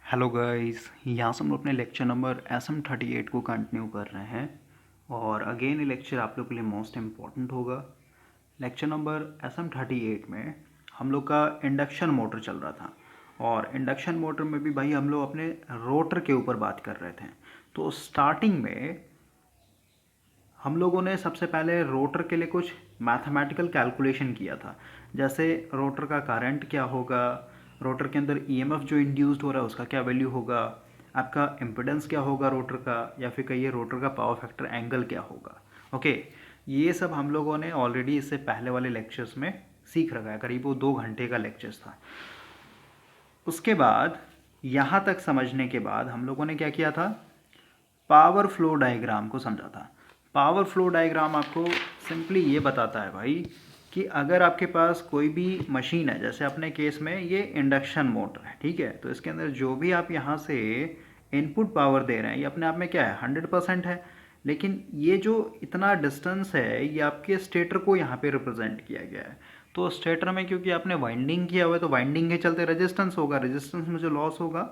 Hello guys, यहाँ से हम लोग अपने लेक्चर नंबर SM38 को कंटिन्यू कर रहे हैं। और अगेन ये लेक्चर आप लोग के लिए मोस्ट इम्पॉर्टेंट होगा। लेक्चर नंबर SM38 में हम लोग का इंडक्शन मोटर चल रहा था, और इंडक्शन मोटर में भी भाई हम लोग अपने रोटर के ऊपर बात कर रहे थे। तो स्टार्टिंग में हम लोगों ने सबसे पहले रोटर के लिए कुछ मैथमेटिकल कैलकुलेशन किया था, जैसे रोटर का करंट क्या होगा, रोटर के अंदर ईएमएफ जो इंड्यूस्ड हो रहा है उसका क्या वैल्यू होगा, आपका इम्पिडेंस क्या होगा रोटर का, या फिर कहिए रोटर का पावर फैक्टर एंगल क्या होगा। ओके, ये सब हम लोगों ने ऑलरेडी इससे पहले वाले लेक्चर्स में सीख रखा है। करीब वो 2 घंटे का लेक्चर्स था। उसके बाद यहाँ तक समझने के बाद हम लोगों ने क्या किया था, पावर फ्लो डायग्राम को समझा था। पावर फ्लो डायग्राम आपको सिंपली ये बताता है भाई कि अगर आपके पास कोई भी मशीन है, जैसे अपने केस में ये इंडक्शन मोटर है, ठीक है, तो इसके अंदर जो भी आप यहाँ से इनपुट पावर दे रहे हैं ये अपने आप में क्या है, 100% है। लेकिन ये जो इतना डिस्टेंस है ये आपके स्टेटर को यहाँ पे रिप्रेजेंट किया गया है। तो स्टेटर में क्योंकि आपने वाइंडिंग किया हुआ है तो वाइंडिंग के चलते रेजिस्टेंस होगा, रेजिस्टेंस में जो लॉस होगा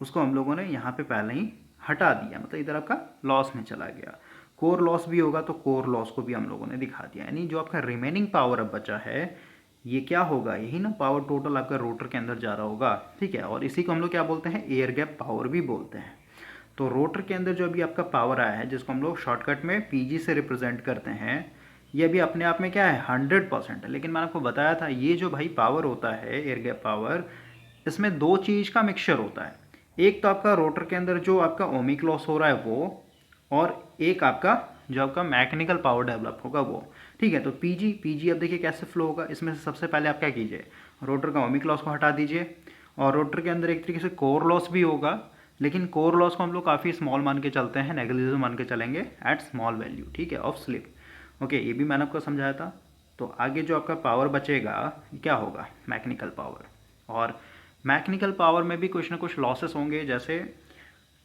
उसको हम लोगों ने यहाँ पे पहले ही हटा दिया, मतलब इधर आपका लॉस में चला गया। कोर लॉस भी होगा तो कोर लॉस को भी हम लोगों ने दिखा दिया, यानी जो आपका रिमेनिंग पावर अब बचा है ये क्या होगा, यही ना पावर टोटल आपका रोटर के अंदर जा रहा होगा, ठीक है। और इसी को हम लोग क्या बोलते हैं, एयर गैप पावर भी बोलते हैं। तो रोटर के अंदर जो अभी आपका पावर आया है, जिसको हम लोग शॉर्टकट में पीजी से रिप्रेजेंट करते हैं, ये अभी अपने आप में क्या है, 100% है। लेकिन मैंने आपको बताया था ये जो भाई पावर होता है एयर गैप पावर, इसमें दो चीज़ का मिक्सचर होता है। एक तो आपका रोटर के अंदर जो आपका ओमिक लॉस हो रहा है वो, और एक आपका जो आपका मैकेनिकल पावर डेवलप होगा वो, ठीक है। तो पीजी पीजी अब देखिए कैसे फ्लो होगा। इसमें से सबसे पहले आप क्या कीजिए, रोटर का ओमिक लॉस को हटा दीजिए, और रोटर के अंदर एक तरीके से कोर लॉस भी होगा, लेकिन कोर लॉस को हम लोग काफ़ी स्मॉल मान के चलते हैं, नेग्लिजिबल मान के चलेंगे एट स्मॉल वैल्यू, ठीक है, ऑफ स्लिप। ओके, ये भी मैंने आपको समझाया था। तो आगे जो आपका पावर बचेगा क्या होगा, मैकेनिकल पावर। और मैकेनिकल पावर में भी कुछ ना कुछ लॉसेस होंगे, जैसे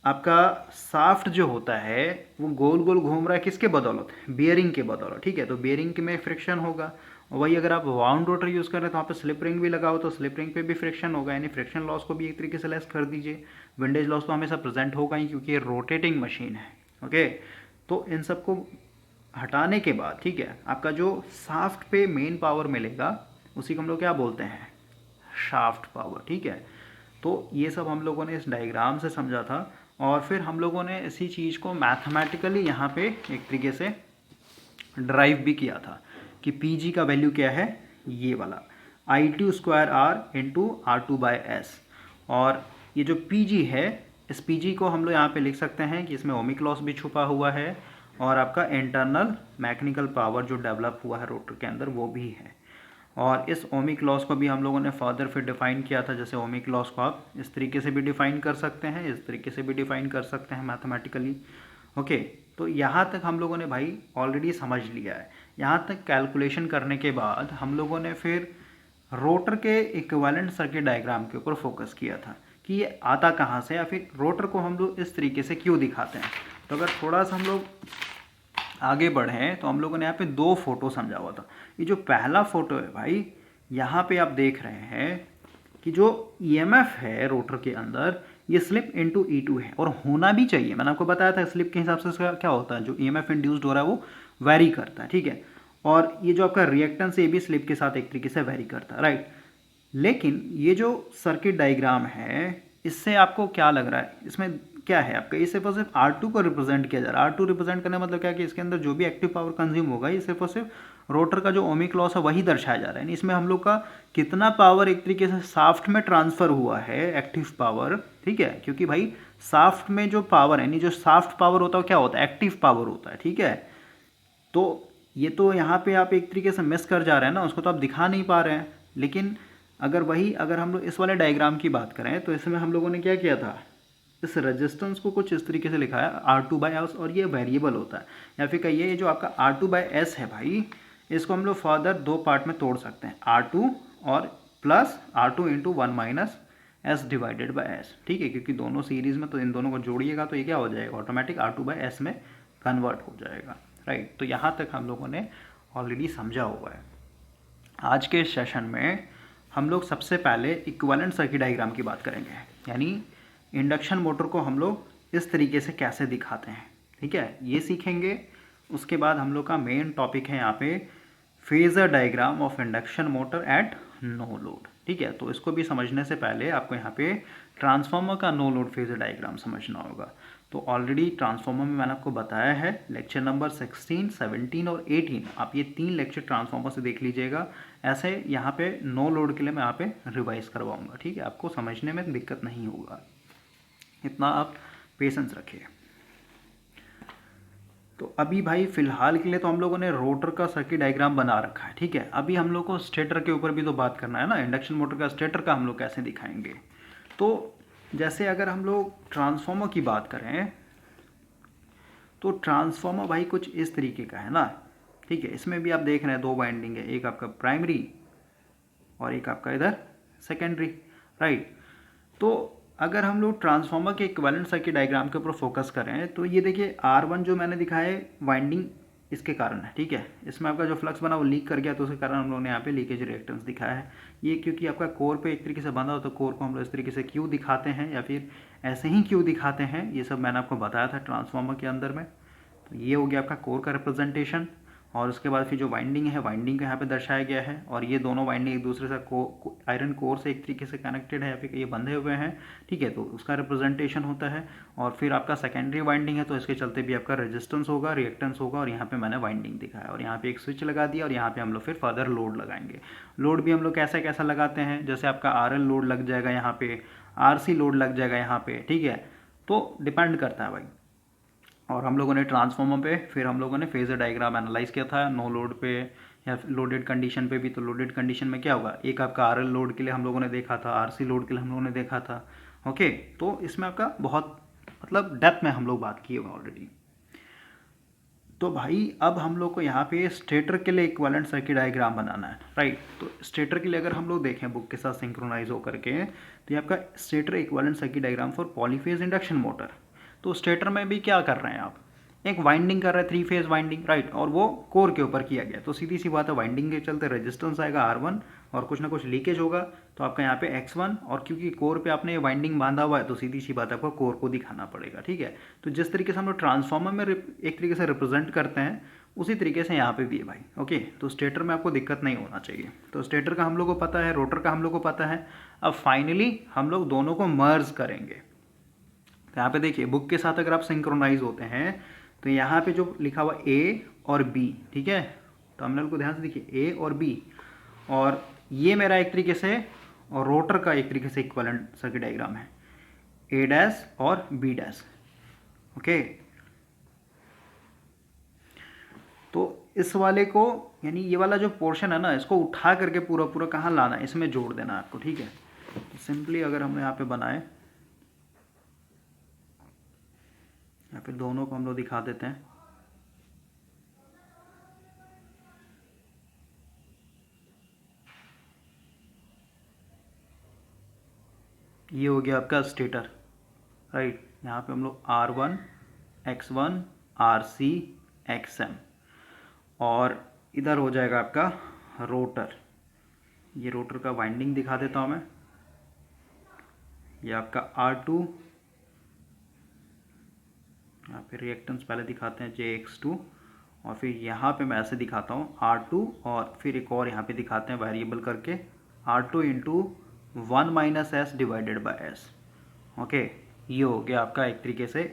आपका साफ्ट जो होता है वो गोल गोल घूम रहा है किसके बदौलत, बियरिंग के बदौलत, ठीक है। तो बियरिंग में फ्रिक्शन होगा, और वही अगर आप वाउंड रोटर यूज़ कर रहे हैं तो वहाँ पे स्लिप रिंग भी लगा हो तो स्लिप रिंग पे भी फ्रिक्शन होगा, यानी फ्रिक्शन लॉस को भी एक तरीके से लेस कर दीजिए। विंडेज लॉस तो हमेशा प्रेजेंट होगा ही क्योंकि ये रोटेटिंग मशीन है। ओके, तो इन सबको हटाने के बाद, ठीक है, आपका जो साफ्ट पे मेन पावर मिलेगा उसी को हम लोग क्या बोलते हैं, शाफ्ट पावर, ठीक है। तो ये सब हम लोगों ने इस डायग्राम से समझा था, और फिर हम लोगों ने इसी चीज़ को मैथमेटिकली यहाँ पे एक तरीके से ड्राइव भी किया था कि पी का वैल्यू क्या है, ये वाला I2 square R into R2/S। और ये जो पी है, इस पी को हम लोग यहाँ पे लिख सकते हैं कि इसमें ओमिक लॉस भी छुपा हुआ है, और आपका इंटरनल मैकेनिकल पावर जो डेवलप हुआ है रोटर के अंदर वो भी है। और इस ओमिक लॉस को भी हम लोगों ने फर्दर फिर डिफाइन किया था, जैसे ओमिक लॉस को आप इस तरीके से भी डिफाइन कर सकते हैं, इस तरीके से भी डिफाइन कर सकते हैं मैथमेटिकली। ओके, तो यहाँ तक हम लोगों ने भाई ऑलरेडी समझ लिया है। यहाँ तक कैलकुलेशन करने के बाद हम लोगों ने फिर रोटर के इक्विवेलेंट सर्किट डायग्राम के ऊपर फोकस किया था कि ये आता कहाँ से, या फिर रोटर को हम लोग इस तरीके से क्यों दिखाते हैं। तो अगर थोड़ा सा हम लोग आगे बढ़ें तो हम लोगों ने यहाँ पे 2 फोटो समझा हुआ था। ये जो पहला फोटो है भाई, यहाँ पे आप देख रहे हैं कि जो ईएमएफ है रोटर के अंदर ये स्लिप इनटू E2 है, और होना भी चाहिए। मैंने आपको बताया था स्लिप के हिसाब से इसका क्या होता है, जो ईएमएफ इंड्यूस्ड हो रहा है वो वेरी करता है, ठीक है। और ये जो आपका रिएक्टेंस ये भी स्लिप के साथ एक तरीके से वेरी करता है, राइट। लेकिन ये जो सर्किट डायग्राम है इससे आपको क्या लग रहा है, इसमें क्या है आपका, ये सिर्फ और सिर्फ R2 को रिप्रेजेंट किया जा रहा है। R2 रिप्रेजेंट करने का मतलब क्या कि इसके अंदर जो भी एक्टिव पावर कंज्यूम होगा ये सिर्फ और सिर्फ रोटर का जो ओमिक लॉस है वही दर्शाया जा रहा है। इसमें हम लोग का कितना पावर एक तरीके से साफ्ट में ट्रांसफर हुआ है, एक्टिव पावर, ठीक है, क्योंकि भाई साफ्ट में जो पावर है, यानी जो साफ्ट पावर होता है क्या होता है, एक्टिव पावर होता है, ठीक है। तो ये तो यहाँ पे आप एक तरीके से मिस कर जा रहे हैं ना, उसको तो आप दिखा नहीं पा रहे हैं। लेकिन अगर हम लोग इस वाले डायग्राम की बात करें तो इसमें हम लोगों ने क्या किया था, इस रेजिस्टेंस को कुछ इस तरीके से लिखा है R2/S, और ये वेरिएबल होता है। या फिर कहिए ये जो आपका R2/S है भाई, इसको हम लोग फर्दर 2 पार्ट में तोड़ सकते हैं, R2 और plus R2 into 1 - S divided by S, ठीक है, क्योंकि दोनों सीरीज में, तो इन दोनों को जोड़िएगा तो ये क्या हो जाएगा, ऑटोमेटिक R2/S में कन्वर्ट हो जाएगा, राइट। तो यहाँ तक हम लोगों ने ऑलरेडी समझा हुआ है। आज के सेशन में हम लोग सबसे पहले इक्विवेलेंट सर्किट डायग्राम की बात करेंगे, यानी इंडक्शन मोटर को हम लोग इस तरीके से कैसे दिखाते हैं, ठीक है, ये सीखेंगे। उसके बाद हम लोग का मेन टॉपिक है यहाँ पे phasor diagram of induction motor at no load, ठीक है। तो इसको भी समझने से पहले आपको यहाँ पे ट्रांसफार्मर का नो लोड फेजर डायग्राम समझना होगा। तो ऑलरेडी ट्रांसफार्मर में मैंने आपको बताया है, लेक्चर नंबर 16, 17 और 18 आप ये 3 लेक्चर ट्रांसफार्मर से देख लीजिएगा। ऐसे यहाँ पे नो लोड के लिए मैं यहाँ पे रिवाइज करवाऊँगा, ठीक है, आपको समझने में दिक्कत नहीं होगा, इतना आप पेशेंस रखिए। तो अभी भाई फिलहाल के लिए तो हम लोगों ने रोटर का सर्किट डायग्राम बना रखा है, ठीक है। अभी हम लोग को स्टेटर के ऊपर भी तो बात करना है ना, इंडक्शन मोटर का स्टेटर का हम लोग कैसे दिखाएंगे। तो जैसे अगर हम लोग ट्रांसफार्मर की बात करें तो ट्रांसफार्मर भाई कुछ इस तरीके का है ना, ठीक है। इसमें भी आप देख रहे हैं 2 वाइंडिंग है, एक आपका प्राइमरी और एक आपका इधर सेकेंडरी, राइट। तो अगर हम लोग ट्रांसफार्मर के इक्विवेलेंट सर्किट डायग्राम के ऊपर फोकस करें तो ये देखिए R1 जो मैंने दिखाया है वाइंडिंग इसके कारण है, ठीक है। इसमें आपका जो फ्लक्स बना वो लीक कर गया, तो उसके कारण हम लोगों ने यहाँ पे लीकेज रिएक्टेंस दिखाया है। ये क्योंकि आपका कोर पे एक तरीके से बंधा हो तो कोर को हम लोग इस तरीके से क्यों दिखाते हैं या फिर ऐसे ही क्यों दिखाते हैं, ये सब मैंने आपको बताया था ट्रांसफार्मर के अंदर में। तो ये हो गया आपका कोर का रिप्रेजेंटेशन। और उसके बाद फिर जो वाइंडिंग है, वाइंडिंग को यहाँ पे दर्शाया गया है। और ये दोनों वाइंडिंग एक दूसरे से आयरन कोर से एक तरीके से कनेक्टेड है या फिर ये बंधे हुए हैं, ठीक है, तो उसका रिप्रेजेंटेशन होता है। और फिर आपका सेकेंडरी वाइंडिंग है तो इसके चलते भी आपका रेजिस्टेंस होगा, रिएक्टेंस होगा। और यहाँ पे मैंने वाइंडिंग दिखाया और यहाँ पे एक स्विच लगा दिया और यहाँ पे हम लोग फिर फर्दर लोड लगाएंगे। लोड भी हम लोग कैसा कैसा लगाते हैं, जैसे आपका RL लोड लग जाएगा यहाँ पे, RC लोड लग जाएगा यहाँ पे, ठीक है, तो डिपेंड करता है भाई। और हम लोगों ने ट्रांसफार्मर पे फिर हम लोगों ने फेजर डायग्राम एनालाइज किया था, नो लोड पे या लोडेड कंडीशन पे भी। तो लोडेड कंडीशन में क्या होगा, एक आपका RL लोड के लिए हम लोगों ने देखा था, RC लोड के लिए हम लोगों ने देखा था, ओके। तो इसमें आपका बहुत मतलब डेप्थ में हम लोग बात किए हुए ऑलरेडी। तो भाई अब हम लोग को यहाँ पे स्टेटर के लिए इक्विवेलेंट सर्किट डायग्राम बनाना है, राइट। तो स्टेटर के लिए अगर हम लोग देखें बुक के साथ सिंक्रोनाइज होकर के, तो ये आपका stator equivalent circuit diagram for polyphase induction motor. तो स्टेटर में भी क्या कर रहे हैं आप, एक वाइंडिंग कर रहे हैं, 3 फेज वाइंडिंग, राइट, और वो कोर के ऊपर किया गया। तो सीधी सी बात है, वाइंडिंग के चलते रेजिस्टेंस आएगा R1 और कुछ ना कुछ लीकेज होगा तो आपका यहाँ पे X1। और क्योंकि कोर पे आपने ये वाइंडिंग बांधा हुआ है तो सीधी सी बात है, आपको कोर को दिखाना पड़ेगा, ठीक है। तो जिस तरीके से हम लोग ट्रांसफार्मर में एक तरीके से रिप्रेजेंट करते हैं उसी तरीके से यहाँ पे भी है भाई, ओके। तो स्टेटर में आपको दिक्कत नहीं होना चाहिए। तो स्टेटर का हम लोग को पता है, रोटर का हम लोग को पता है। अब फाइनली हम लोग दोनों को मर्ज करेंगे। तो यहाँ पे देखिए बुक के साथ अगर आप सिंक्रोनाइज होते हैं तो यहाँ पे जो लिखा हुआ A और B, ठीक है, टर्मिनल को ध्यान से देखिए A और B। और ये मेरा एक तरीके से और रोटर का एक तरीके से इक्विवेलेंट सर्किट डायग्राम है, A' और B', ओके। तो इस वाले को यानी ये वाला जो पोर्शन है ना, इसको उठा करके पूरा पूरा कहाँ लाना है, इसमें जोड़ देना है आपको, ठीक है। तो सिंपली अगर हमने यहाँ पे बनाए या फिर दोनों को हम लोग दिखा देते हैं। ये हो गया आपका स्टेटर, राइट। यहाँ पे हम लोग R1, X1, RC, XM। और इधर हो जाएगा आपका रोटर। ये रोटर का वाइंडिंग दिखा देता हूँ मैं। ये आपका R2, यहाँ पे रिएक्टेंस पहले दिखाते हैं JX2। और फिर यहाँ पे मैं ऐसे दिखाता हूँ R2 और फिर एक और यहाँ पे दिखाते हैं वेरिएबल करके R2 into 1 - S divided by S, okay. ये हो गया आपका एक तरीके से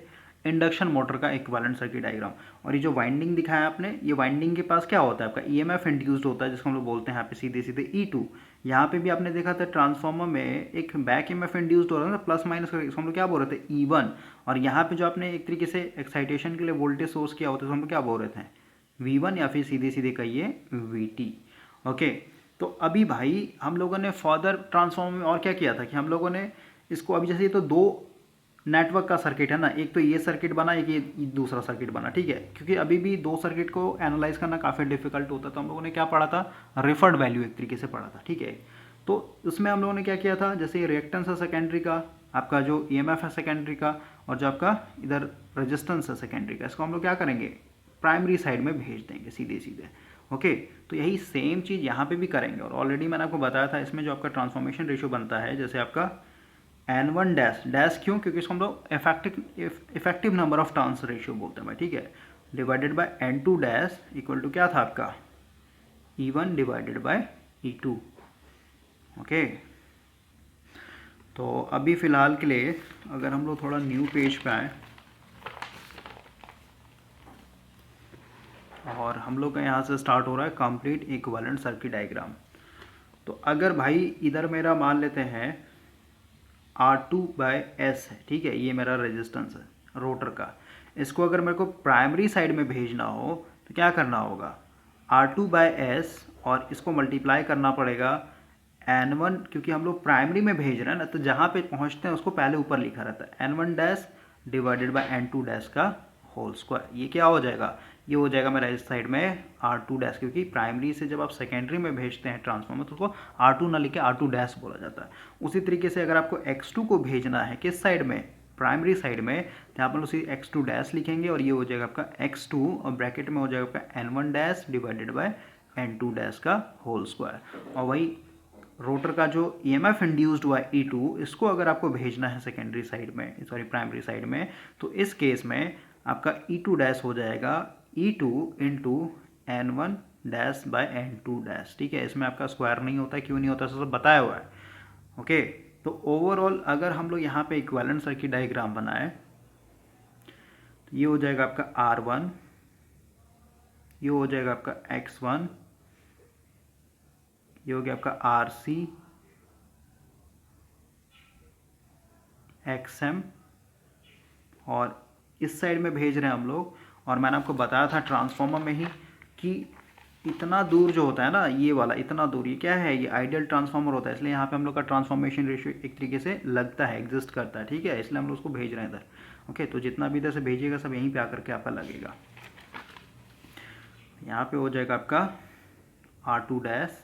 इंडक्शन मोटर का इक्विवेलेंट सर्किट डायग्राम। और ये जो वाइंडिंग दिखाया आपने, ये वाइंडिंग के पास क्या होता है, आपका EMF इंड्यूस्ड होता है, जिसको हम लोग बोलते हैं यहाँ पे सीधे सीधे E2। यहाँ पे भी आपने देखा था ट्रांसफार्मर में एक बैक EMF इंड्यूस्ड हो रहा था ना, प्लस माइनस करके, इसको हम लोग क्या बोल रहे थे, E1। और यहाँ पे जो आपने एक तरीके से एक्साइटेशन के लिए वोल्टेज सोर्स किया होता है तो हम लोग क्या बोल रहे थे, V1 या फिर सीधे सीधे कहिए VT, ओके। तो अभी भाई हम लोगों ने फर्दर ट्रांसफार्मर में और क्या किया था कि हम लोगों ने इसको, अभी जैसे ये तो 2 नेटवर्क का सर्किट है ना, एक तो ये सर्किट बना, एक ये दूसरा सर्किट बना, ठीक है। क्योंकि अभी भी 2 सर्किट को एनालाइज करना काफ़ी डिफिकल्ट होता है, तो हम लोगों ने क्या पढ़ा था, रेफर्ड वैल्यू एक तरीके से पढ़ा था, ठीक है। तो उसमें हम लोगों ने क्या किया था, जैसे ये रिएक्टेंस है सेकेंडरी का, आपका जो EMF है सेकेंडरी का, और जो आपका इधर रेजिस्टेंस है सेकेंडरी का, इसको हम लोग क्या करेंगे, प्राइमरी साइड में भेज देंगे सीधे सीधे, ओके। तो यही सेम चीज़ यहाँ पे भी करेंगे। और ऑलरेडी मैंने आपको बताया था, इसमें जो आपका ट्रांसफॉर्मेशन रेशियो बनता है, जैसे आपका N1 डैश, डैश क्यों? क्योंकि इसको हम लोग effective number of turns ratio बोलते हैं भाई, ठीक है, divided by N2 dash equal to क्या था आपका, E1 divided by E2। Okay, तो अभी फ़िलहाल के लिए अगर हम लोग थोड़ा न्यू पेज पे आए और हम लोग का यहाँ से स्टार्ट हो रहा है कंप्लीट इक्विवेलेंट सर्किट डायग्राम। तो अगर भाई इधर मेरा मान लेते हैं R2/S है, ठीक है, ये मेरा रेजिस्टेंस है रोटर का। इसको अगर मेरे को प्राइमरी साइड में भेजना हो तो क्या करना होगा, R2/S और इसको मल्टीप्लाई करना पड़ेगा N1, क्योंकि हम लोग प्राइमरी में भेज रहे हैं ना, तो जहाँ पे पहुँचते हैं उसको पहले ऊपर लिखा रहता है N1 dash divided by N2 dash का होल स्क्वायर। ये क्या हो जाएगा, ये हो जाएगा मेरा इस साइड में R2 डैश, क्योंकि प्राइमरी से जब आप सेकेंडरी में भेजते हैं ट्रांसफार्मर तो उसको R2 ना लिखे R2 डैश बोला जाता है। उसी तरीके से अगर आपको X2 को भेजना है किस साइड में, प्राइमरी साइड में, तो यहाँ पर उसी X2 डैश लिखेंगे और ये हो जाएगा आपका X2 और ब्रैकेट में हो जाएगा आपका N1 dash divided by N2 dash का होल स्क्वायर। और वही रोटर का जो EMF इंड्यूस्ड हुआ है E2, इसको अगर आपको भेजना है सेकेंडरी साइड में, सॉरी प्राइमरी साइड में, तो इस केस में आपका E2 डैश हो जाएगा E2 into N1 dash by N2 dash, ठीक है। इसमें आपका स्क्वायर नहीं होता है, क्यों नहीं होता, सब बताया हुआ है। ओके, तो ओवरऑल अगर हम लोग यहाँ पे इक्विवेलेंट सर्किट डायग्राम बनाए तो ये हो जाएगा आपका R1, ये हो जाएगा आपका X1, ये हो गया आपका RC, XM, और इस साइड में भेज रहे हैं हम लोग। और मैंने आपको बताया था ट्रांसफार्मर में ही कि इतना दूर जो होता है ना, ये वाला इतना दूर, ये क्या है, ये आइडियल ट्रांसफार्मर होता है, इसलिए यहाँ पे हम लोग का ट्रांसफॉर्मेशन रेशियो एक तरीके से लगता है, एग्जिस्ट करता है, ठीक है, इसलिए हम लोग उसको भेज रहे हैं इधर। ओके, तो जितना भी इधर से भेजिएगा सब यहीं पे आकर के आपका लगेगा। यहाँ पे हो जाएगा आपका R2 डैश,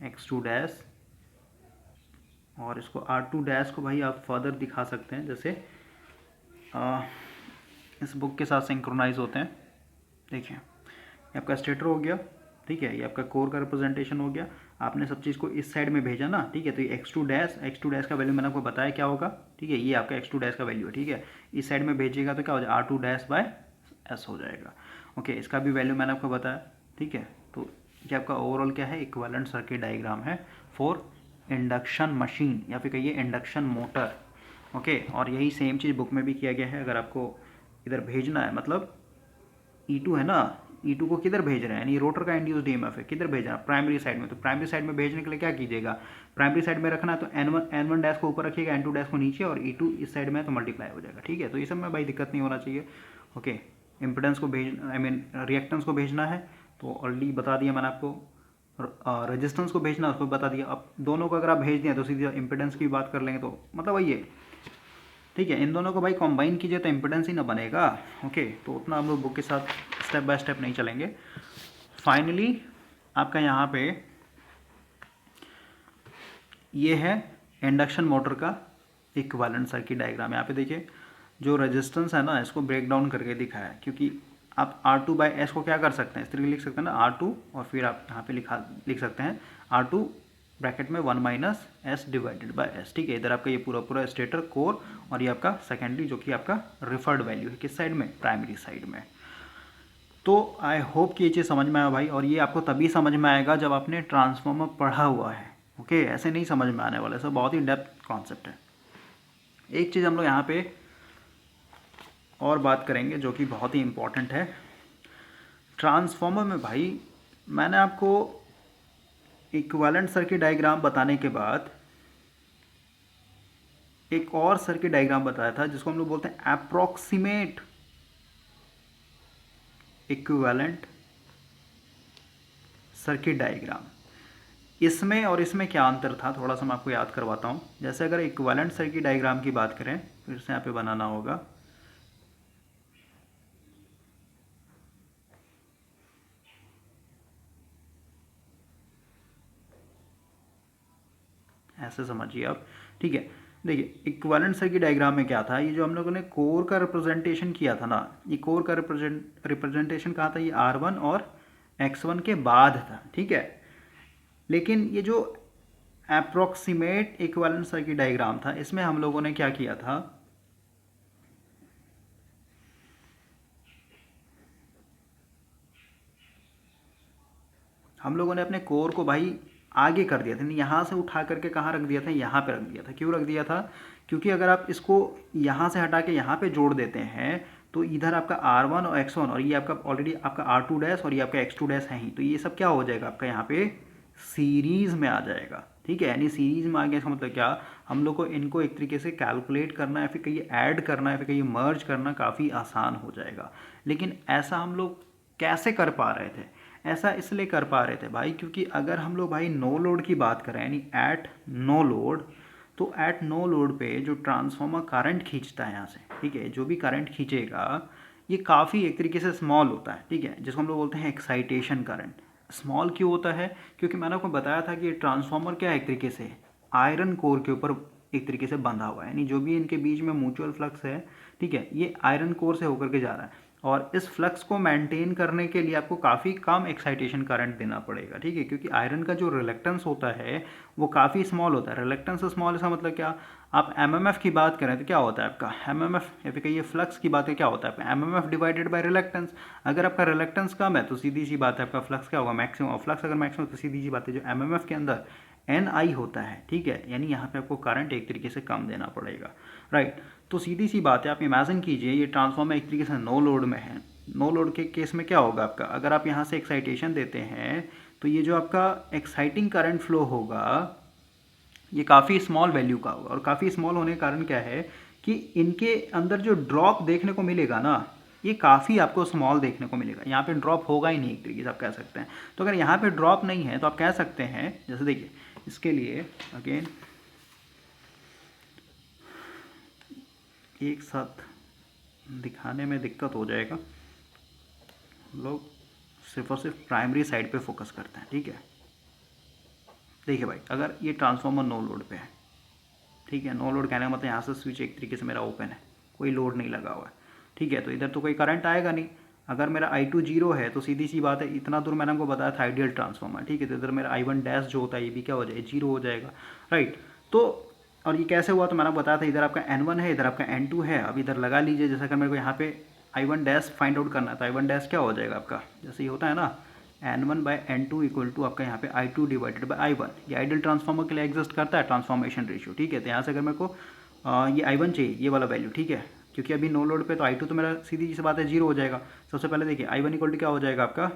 X2 डैश, और इसको R2 डैश को भाई आप फर्दर दिखा सकते हैं, जैसे इस बुक के साथ सिंक्रोनाइज होते हैं। देखिए, ये आपका स्टेटर हो गया, ठीक है, ये आपका कोर का रिप्रेजेंटेशन हो गया। आपने सब चीज़ को इस साइड में भेजा ना, ठीक है, तो ये X2 डैश का वैल्यू मैंने आपको बताया क्या होगा, ठीक है, ये आपका X2 डैश का वैल्यू है, ठीक है। इस साइड में भेजिएगा तो क्या हो जाएगा, R2 डैश बाय S हो जाएगा। ओके, इसका भी वैल्यू मैंने आपको बताया, ठीक है। तो ये आपका ओवरऑल क्या है, इक्विवेलेंट सर्किट डायग्राम है फॉर इंडक्शन मशीन, या फिर कहिए इंडक्शन मोटर। ओके, और यही सेम चीज़ बुक में भी किया गया है। अगर आपको इधर भेजना है, मतलब E2 है ना, E2 को किधर भेज रहे हैं, यानी रोटर का इंड्यूस्ड EMF है, किधर भेजना है, प्राइमरी साइड में। तो प्राइमरी साइड में भेजने के लिए क्या कीजिएगा, प्राइमरी साइड में रखना है तो N1 डैश को ऊपर रखिएगा, N2 डैश को नीचे, और E2 इस साइड में है तो मल्टीप्लाई हो जाएगा, ठीक है। तो ये सब में भाई दिक्कत नहीं होना चाहिए। ओके, इम्पिडेंस को रिएक्टेंस को भेजना है तो ऑलरेडी बता दिया मैंने आपको, रेजिस्टेंस को भेजना उसको बता दिया। अब दोनों को अगर आप भेज दिया तो सीधे इम्पिडेंस की बात कर लेंगे, तो मतलब वही है, ठीक है। इन दोनों को भाई कंबाइन कीजिए तो इम्पिडेंस ही ना बनेगा। ओके, तो उतना हम लोग बुक के साथ स्टेप बाय स्टेप नहीं चलेंगे। फाइनली आपका यहाँ पे ये है इंडक्शन मोटर का इक्विवेलेंट सर्किट डायग्राम। यहाँ पे देखिए, जो रेजिस्टेंस है ना, इसको ब्रेक डाउन करके दिखाया है, क्योंकि आप R2/S को क्या कर सकते हैं, इस तरीके लिख सकते हैं ना, R2, और फिर आप यहाँ पे लिख सकते हैं R2 ब्रैकेट में 1 - S डिवाइडेड बाय S, ठीक है। इधर आपका ये पूरा स्टेटर कोर, और ये आपका सेकेंडरी जो कि आपका रिफर्ड वैल्यू है, किस साइड में, प्राइमरी साइड में। तो आई होप कि ये चीज़ समझ में आया भाई, और ये आपको तभी समझ में आएगा जब आपने ट्रांसफार्मर पढ़ा हुआ है। ओके, ऐसे नहीं समझ में आने वाला, सब बहुत ही डेप्थ कॉन्सेप्ट है। एक चीज़ हम लोग यहाँ पे और बात करेंगे जो कि बहुत ही इम्पोर्टेंट है ट्रांसफार्मर में। भाई मैंने आपको इक्विवेलेंट सर्किट डायग्राम बताने के बाद एक और सर्किट डायग्राम बताया था जिसको हम लोग बोलते हैं अप्रोक्सीमेट इक्विवेलेंट सर्किट डायग्राम। इसमें और इसमें क्या अंतर था, थोड़ा सा मैं आपको याद करवाता हूँ। जैसे अगर इक्विवेलेंट सर्किट डायग्राम की बात करें, फिर से यहाँ पे बनाना होगा, ऐसे समझिए आप, ठीक है। देखिए, इक्विवेलेंट सर्किट डायग्राम में क्या था, ये जो हम लोगों ने कोर का रिप्रेजेंटेशन किया था ना, ये कोर का रिप्रेजेंटेशन कहाँ था, ये R1 और X1 के बाद था, ठीक है। लेकिन ये जो अप्रोक्सीमेट इक्विवेलेंट सर्किट डायग्राम था। इसमें हम लोगों ने क्या किया था, हम लोगों ने अपने कोर को भाई आगे कर दिया था, नहीं यहाँ से उठा करके कहाँ रख दिया था, यहाँ पे रख दिया था। क्यों रख दिया था, क्योंकि अगर आप इसको यहाँ से हटा के यहाँ पे जोड़ देते हैं तो इधर आपका R1 और X1 और ये आपका ऑलरेडी आपका R2 डैश और ये आपका X2 डैश है ही, तो ये सब क्या हो जाएगा आपका यहाँ पे सीरीज़ में आ जाएगा। ठीक है, यानी सीरीज़ में आ गया, इसका मतलब क्या, हम लोग को इनको एक तरीके से कैलकुलेट करना है, फिर कहीं ऐड करना है, फिर कहीं मर्ज करना काफ़ी आसान हो जाएगा। लेकिन ऐसा हम लोग कैसे कर पा रहे थे, ऐसा इसलिए कर पा रहे थे भाई क्योंकि अगर हम लोग भाई नो लोड की बात करें, यानी एट नो लोड, तो एट नो लोड पे जो ट्रांसफार्मर करंट खींचता है यहाँ से, ठीक है, जो भी करंट खींचेगा ये काफ़ी एक तरीके से स्मॉल होता है। ठीक है, जिसको हम लोग बोलते हैं एक्साइटेशन करंट। स्मॉल क्यों होता है, क्योंकि मैंने आपको बताया था कि ये ट्रांसफार्मर क्या है, एक तरीके से आयरन कोर के ऊपर एक तरीके से बंधा हुआ है, यानी जो भी इनके बीच में म्यूचुअल फ्लक्स है, ठीक है, ये आयरन कोर से होकर के जा रहा है। और इस फ्लक्स को मेंटेन करने के लिए आपको काफ़ी कम एक्साइटेशन करंट देना पड़ेगा। ठीक है, क्योंकि आयरन का जो रिलेक्टेंस होता है वो काफ़ी स्मॉल होता है। रिलेक्टेंस स्मॉल इसका मतलब क्या, आप एमएमएफ की बात करें तो क्या होता है आपका एमएमएफ, या फिर कहिए फ्लक्स की बात है, क्या होता है आपका एमएमएफ डिवाइडेड बाय रिलेक्टेंस। अगर आपका रिलेक्टेंस कम है तो सीधी सी बात है आपका फ्लक्स क्या होगा, मैक्सिमम। और फ्लक्स अगर मैक्सिमम तो सीधी सी बात है जो एमएमएफ के अंदर एन आई होता है, ठीक है, यानी यहाँ पे आपको करंट एक तरीके से कम देना पड़ेगा, राइट। तो सीधी सी बात है, आप इमेजिन कीजिए ये ट्रांसफार्मर एक तरीके से नो लोड में है। नो लोड के केस में क्या होगा आपका, अगर आप यहाँ से एक्साइटेशन देते हैं तो ये जो आपका एक्साइटिंग करंट फ्लो होगा ये काफ़ी स्मॉल वैल्यू का होगा। और काफ़ी स्मॉल होने के कारण क्या है कि इनके अंदर जो ड्रॉप देखने को मिलेगा ना, ये काफ़ी आपको स्मॉल देखने को मिलेगा। यहाँ पे ड्रॉप होगा ही नहीं एक तरीके से आप कह सकते हैं। तो अगर यहाँ पे ड्रॉप नहीं है तो आप कह सकते हैं, जैसे देखिए इसके लिए अगेन एक साथ दिखाने में दिक्कत हो जाएगा, लोग सिर्फ और सिर्फ प्राइमरी साइड पे फोकस करते हैं। ठीक है, देखिए भाई अगर ये ट्रांसफार्मर नो लोड पे है, ठीक है, नो लोड कहने का मतलब यहाँ से स्विच एक तरीके से मेरा ओपन है, कोई लोड नहीं लगा हुआ है, ठीक है, तो इधर तो कोई करंट आएगा नहीं। अगर मेरा I2 जीरो है तो सीधी सी बात है, इतना दूर मैंने आपको बताया था आइडियल ट्रांसफार्मर, ठीक है, तो इधर मेरा I1 डैश जो होता है ये भी क्या हो जाएगा, जीरो हो जाएगा, राइट। तो और ये कैसे हुआ, तो मैंने बताया था इधर आपका N1 है, इधर आपका N2 है। अब इधर लगा लीजिए, जैसे अगर मेरे को यहाँ पे I1 डैश फाइंड आउट करना है तो I1 डैश क्या हो जाएगा आपका, जैसे ये होता है ना N1/N2 इक्वल टू आपका यहाँ पे I2 डिवाइडेड बाई I1। ये आइडियल ट्रांसफार्मर के लिए एग्जिस्ट करता है ट्रांसफॉर्मेशन रेशियो, ठीक है। तो यहाँ से अगर मेरे को ये I1 चाहिए, ये वाला वैल्यू, ठीक है, क्योंकि अभी नो लोड पे तो I2 तो मेरा सीधी सी बात है जीरो हो जाएगा। सबसे पहले देखिए I1 इक्वल टू क्या हो जाएगा आपका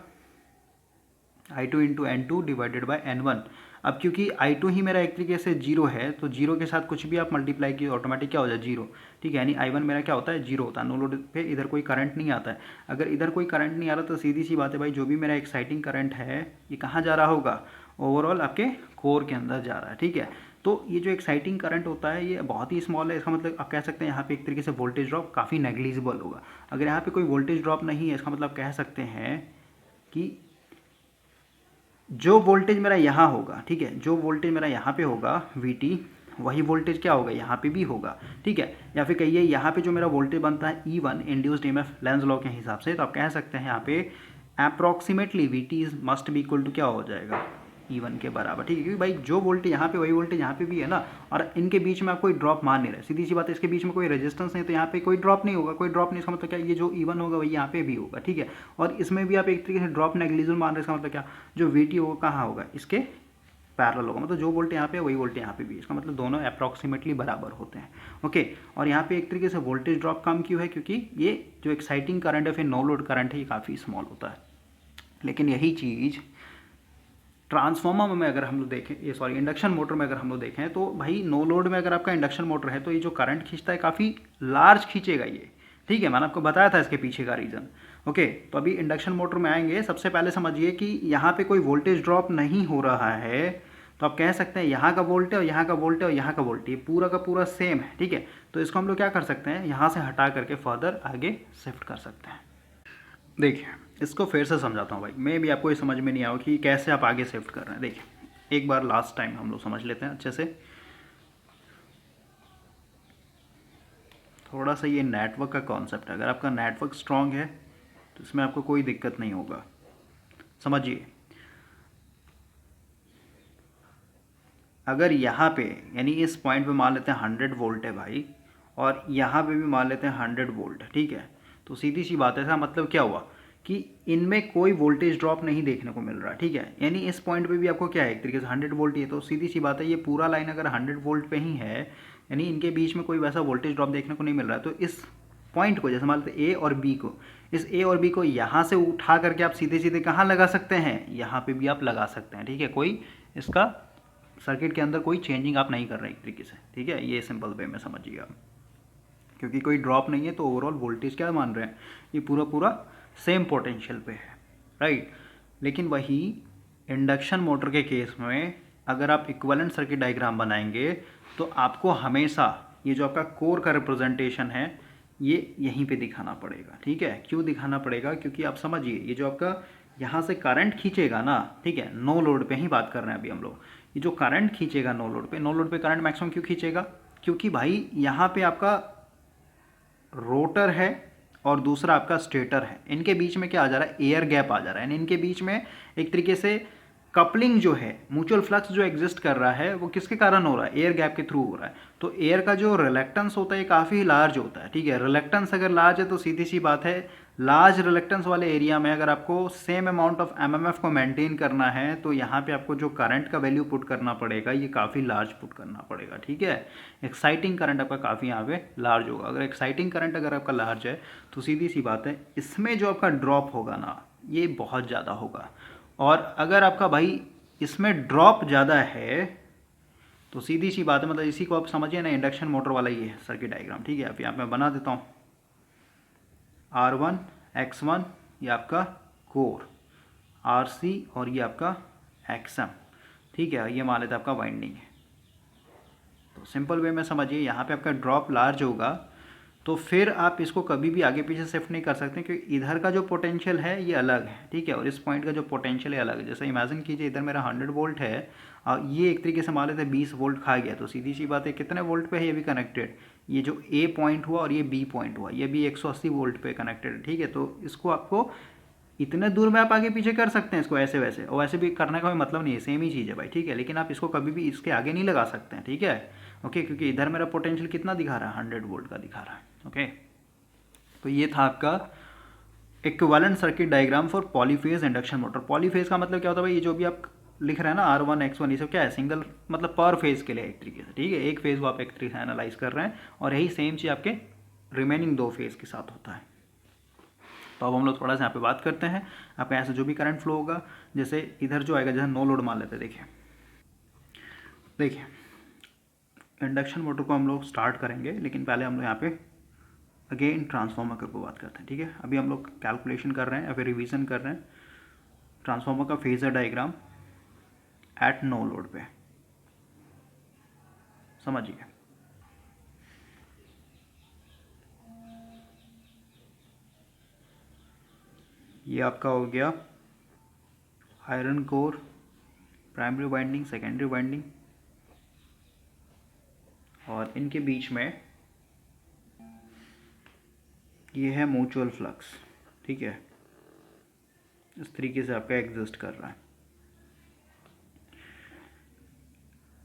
I2 into N2 divided by N1। अब क्योंकि I2 ही मेरा एक तरीके से जीरो है तो जीरो के साथ कुछ भी आप मल्टीप्लाई की ऑटोमेटिक क्या हो जाए, जीरो, ठीक है, यानी I1 मेरा क्या होता है, जीरो होता है। नो लोड पे इधर कोई करंट नहीं आता है। अगर इधर कोई करंट नहीं आ रहा तो सीधी सी बात है भाई, जो भी मेरा एक्साइटिंग करंट है ये कहाँ जा रहा होगा, ओवरऑल आपके कोर के अंदर जा रहा है, ठीक है। तो ये जो एक्साइटिंग करंट होता है ये बहुत ही स्मॉल है। इसका मतलब आप कह सकते हैं यहाँ पे एक तरीके से वोल्टेज ड्रॉप काफ़ी नेग्लिजिबल होगा। अगर यहाँ पे कोई वोल्टेज ड्रॉप नहीं है, इसका मतलब कह सकते हैं कि जो वोल्टेज मेरा यहाँ होगा, ठीक है, जो वोल्टेज मेरा यहाँ पे होगा VT, वही वोल्टेज क्या होगा यहाँ पे भी होगा, ठीक है। या फिर कहिए यहाँ पे जो मेरा वोल्टेज बनता है E1 induced EMF Lenz law के हिसाब से, तो आप कह सकते हैं यहाँ पे approximately VT must be equal to क्या हो जाएगा, E1 के बराबर, ठीक है। क्योंकि भाई जो वोल्टेज यहाँ पे वही वोल्टेज यहाँ पे भी है ना, और इनके बीच में आप कोई ड्रॉप मान नहीं रहे, सीधी सी बात है, इसके बीच में कोई रेजिस्टेंस नहीं, तो यहाँ पे कोई ड्रॉप नहीं होगा। कोई ड्रॉप नहीं, इसका मतलब क्या, ये जो E1 होगा वही यहाँ पे भी होगा, ठीक है। और इसमें भी आप एक तरीके से ड्रॉप नेग्लिजिबल मान रहे हैं, इसका मतलब क्या, जो VT होगा कहाँ होगा, इसके पैरेलल होगा, मतलब जो वोल्टेज यहाँ पे वही वोल्टेज यहाँ पे भी, इसका मतलब दोनों अप्रॉक्सीमेटली बराबर होते हैं, ओके। और यहाँ पे एक तरीके से वोल्टेज ड्रॉप कम क्यों है, क्योंकि ये जो एक्साइटिंग करंट है फिर नो लोड करंट है ये काफ़ी स्मॉल होता है। लेकिन यही चीज़ ट्रांसफार्मर में अगर हम लोग देखें, ये सॉरी इंडक्शन मोटर में अगर हम लोग देखें, तो भाई नो लोड में अगर आपका इंडक्शन मोटर है तो ये जो करंट खींचता है काफ़ी लार्ज खींचेगा ये, ठीक है। मैंने आपको बताया था इसके पीछे का रीज़न, ओके। तो अभी इंडक्शन मोटर में आएंगे। सबसे पहले समझिए कि यहाँ पे कोई वोल्टेज ड्रॉप नहीं हो रहा है, तो आप कह सकते हैं यहाँ का वोल्टेज और यहाँ का वोल्टेज और यहाँ का वोल्टेज पूरा का पूरा सेम है, ठीक है। तो इसको हम लोग क्या कर सकते हैं, यहाँ से हटा करके फर्दर आगे शिफ्ट कर सकते हैं। देखिए इसको फिर से समझाता हूँ भाई, मैं भी आपको ये समझ में नहीं आया कि कैसे आप आगे शिफ्ट कर रहे हैं। देखिए एक बार लास्ट टाइम हम लोग समझ लेते हैं अच्छे से। थोड़ा सा ये नेटवर्क का कॉन्सेप्ट है, अगर आपका नेटवर्क स्ट्रांग है तो इसमें आपको कोई दिक्कत नहीं होगा। समझिए अगर यहाँ पे यानी इस पॉइंट पे मान लेते हैं 100 वोल्ट है भाई, और यहाँ पे भी मान लेते हैं 100 वोल्ट है, ठीक है, तो सीधी सी बात है, ऐसा मतलब क्या हुआ कि इनमें कोई वोल्टेज ड्रॉप नहीं देखने को मिल रहा, ठीक है, यानी इस पॉइंट पे भी आपको क्या है, एक तरीके से 100 वोल्ट ही है, तो सीधी सी बात है ये पूरा लाइन अगर 100 वोल्ट पे ही है, यानी इनके बीच में कोई वैसा वोल्टेज ड्रॉप देखने को नहीं मिल रहा है, तो इस पॉइंट को, जैसे मान लेते ए और बी को, इस ए और बी को यहाँ से उठा करके आप सीधे सीधे कहाँ लगा सकते हैं, यहाँ पे भी आप लगा सकते हैं, ठीक है, कोई इसका सर्किट के अंदर कोई चेंजिंग आप नहीं कर रहे एक तरीके से, ठीक है, ये सिंपल वे में समझिए आप, क्योंकि कोई ड्रॉप नहीं है तो ओवरऑल वोल्टेज क्या मान रहे हैं, ये पूरा पूरा सेम पोटेंशियल पे है, राइट। लेकिन वही इंडक्शन मोटर के केस में अगर आप इक्विवेलेंट सर्किट डायग्राम बनाएंगे तो आपको हमेशा ये जो आपका कोर का रिप्रेजेंटेशन है ये यहीं पे दिखाना पड़ेगा, ठीक है। क्यों दिखाना पड़ेगा, क्योंकि आप समझिए ये जो आपका यहाँ से करंट खींचेगा ना, ठीक है, नो लोड पे ही बात कर रहे हैं अभी हम लोग, ये जो करंट खींचेगा नो लोड पे करंट मैक्सिमम क्यों खींचेगा, क्योंकि भाई यहाँ पे आपका रोटर है और दूसरा आपका स्टेटर है, इनके बीच में क्या आ जा रहा है, एयर गैप आ जा रहा है, यानी इनके बीच में एक तरीके से कपलिंग जो है, म्यूचुअल फ्लक्स जो एग्जिस्ट कर रहा है वो किसके कारण हो रहा है, एयर गैप के थ्रू हो रहा है। तो एयर का जो रिलेक्टेंस होता है ये काफ़ी लार्ज होता है, ठीक है, रिलेक्टेंस अगर लार्ज है तो सीधी सी बात है लार्ज रिलेक्टेंस वाले एरिया में अगर आपको सेम अमाउंट ऑफ एमएमएफ को मेंटेन करना है तो यहाँ पे आपको जो करंट का वैल्यू पुट करना पड़ेगा ये काफ़ी लार्ज पुट करना पड़ेगा, ठीक है। एक्साइटिंग करंट आपका काफ़ी यहाँ पे लार्ज होगा, अगर एक्साइटिंग करंट अगर आपका लार्ज है तो सीधी सी बात है इसमें जो आपका ड्रॉप होगा ना ये बहुत ज़्यादा होगा, और अगर आपका भाई इसमें ड्रॉप ज़्यादा है तो सीधी सी बात है, मतलब इसी को आप समझिए ना, इंडक्शन मोटर वाला ये है सर्किट डायग्राम, ठीक है। अब यहाँ पे मैं बना देता हूँ R1 X1 ये आपका कोर, RC और ये आपका XM, ठीक है, ये मान लेते हैं आपका वाइंडिंग है। तो सिंपल वे में समझिए यहाँ पे आपका ड्रॉप लार्ज होगा तो फिर आप इसको कभी भी आगे पीछे शिफ्ट नहीं कर सकते, क्योंकि इधर का जो पोटेंशियल है ये अलग है, ठीक है, और इस पॉइंट का जो पोटेंशियल है अलग है। जैसे इमेजिन कीजिए इधर मेरा 100 वोल्ट है और ये एक तरीके से मान लेते हैं 20 वोल्ट खा गया, तो सीधी सी बात है कितने वोल्ट पे है ये भी कनेक्टेड, ये जो ए पॉइंट हुआ और ये बी पॉइंट हुआ ये भी 180 वोल्ट पे कनेक्टेड है, ठीक है। तो इसको आपको इतने दूर में आप आगे पीछे कर सकते हैं इसको ऐसे वैसे, और वैसे भी करने का कोई मतलब नहीं है, सेम ही चीज़ है भाई, ठीक है, लेकिन आप इसको कभी भी इसके आगे नहीं लगा सकते हैं, ठीक है, ओके, क्योंकि इधर मेरा पोटेंशियल कितना दिखा रहा है, 100 वोल्ट का दिखा रहा है, ओके। तो ये था आपका equivalent circuit diagram for polyphase induction motor. Polyphase का मतलब क्या होता है भाई, ये जो भी आप लिख रहे हैं ना R1 X1 ये सब क्या है, सिंगल मतलब पर फेज के लिए एक तरीके से, ठीक है, एक फेज को आप एक तरीके से एनालाइज कर रहे हैं और यही सेम चीज़ आपके रिमेनिंग दो फेज के साथ होता है। तो अब हम लोग थोड़ा सा यहाँ पे बात करते हैं, आपके यहाँ से जो भी करंट फ्लो होगा, जैसे इधर जो आएगा, जैसे नो लोड मान लेते हैं, देखिए इंडक्शन मोटर को हम लोग स्टार्ट करेंगे, लेकिन पहले हम लोग यहाँ पे अगेन ट्रांसफार्मर के ऊपर बात करते हैं, ठीक है। अभी हम लोग कैलकुलेशन कर रहे हैं या फिर रिवीजन कर रहे हैं ट्रांसफार्मर का phasor diagram at no load पे, समझिए। ये आपका हो गया iron core, primary winding, secondary winding, और इनके बीच में ये है म्यूचुअल फ्लक्स, ठीक है, इस तरीके से आपका एग्जिस्ट कर रहा है।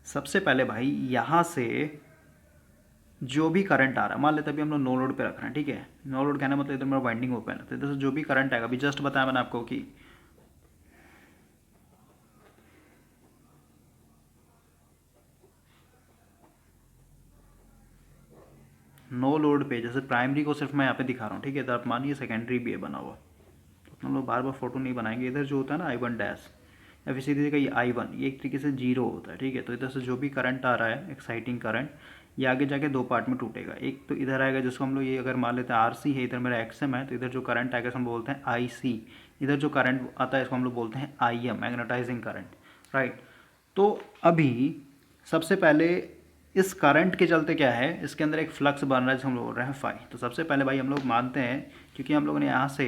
सबसे पहले भाई यहाँ से जो भी करंट आ रहा है, मान लेते अभी हम लोग नो लोड पे रख रहे हैं, ठीक है, नो लोड कहना मतलब इधर मेरा वाइंडिंग ओपन है, तो इधर से जो भी करंट आएगा, अभी जस्ट बताया मैंने आपको कि नो लोड पे, जैसे प्राइमरी को सिर्फ मैं यहाँ पे दिखा रहा हूँ, ठीक है, तो आप मानिए सेकेंडरी भी है बना हुआ, तो हम लोग बार बार फोटो नहीं बनाएंगे। इधर जो होता है ना I1 डैश या फिर सीधे ये I1 ये एक तरीके से जीरो होता है, ठीक है। तो इधर से जो भी करंट आ रहा है एक्साइटिंग करंट, ये आगे जाके दो पार्ट में टूटेगा, एक तो इधर आएगा जिसको हम लोग ये अगर मान लेते हैं RC है, इधर मेरा XM है, तो इधर जो करंट आएगा हम बोलते हैं IC, इधर जो करंट आता है इसको हम लोग बोलते हैं IM, मैग्नेटाइजिंग करंट, राइट। तो अभी सबसे पहले इस करंट के चलते क्या है, इसके अंदर एक फ्लक्स बन रहा है जिसे हम लोग बोल रहे हैं फाई। तो सबसे पहले भाई हम लोग मानते हैं, क्योंकि हम लोगों ने यहाँ से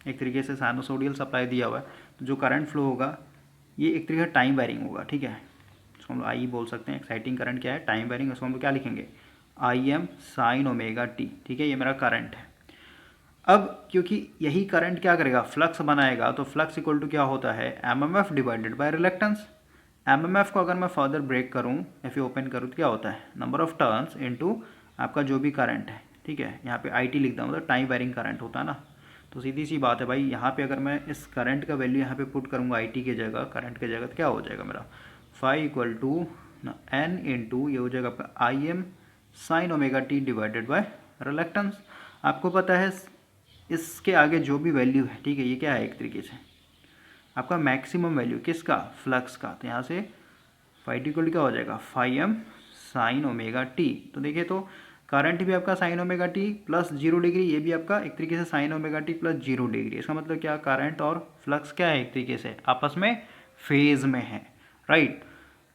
एक तरीके से साइनोसोडियल सप्लाई दिया हुआ है, तो जो करंट फ्लो होगा ये एक तरीके से टाइम वेरिंग होगा, ठीक है, इसको हम लोग आई बोल सकते हैं। एक्साइटिंग करंट क्या है, टाइम वेरिंग, उसको हम लोग क्या लिखेंगे, IM साइन ओमेगा टी, ठीक है, ये मेरा करंट है। अब क्योंकि यही करंट क्या करेगा, फ्लक्स बनाएगा, तो फ्लक्स इक्वल टू क्या होता है, MMF divided by reluctance. MMF को अगर मैं फर्दर ब्रेक करूँ, एफ ओपन करूँ तो क्या होता है, नंबर ऑफ टर्न्स इनटू आपका जो भी करंट है, ठीक है। यहाँ पे आईटी लिख दूँ, मतलब टाइम वेरिंग करंट होता है ना। तो सीधी सी बात है भाई, यहाँ पे अगर मैं इस करंट का वैल्यू यहाँ पे पुट करूँगा आईटी की जगह, करंट की जगह, तो क्या हो जाएगा मेरा phi equal to N into ये हो जाएगा आपका I M sine omega T divided by reluctance. आपको पता है इसके आगे जो भी वैल्यू है, ठीक है, ये क्या है एक तरीके से आपका मैक्सिमम वैल्यू किसका, फ्लक्स का। तो यहाँ से फाई टी इक्वल क्या हो जाएगा, phi M sine omega T. तो देखिए तो करंट भी आपका sine omega T plus 0 degree, ये भी आपका एक तरीके से sine omega T plus 0 degree. इसका मतलब क्या, करंट और फ्लक्स क्या है एक तरीके से आपस में फेज में है, राइट।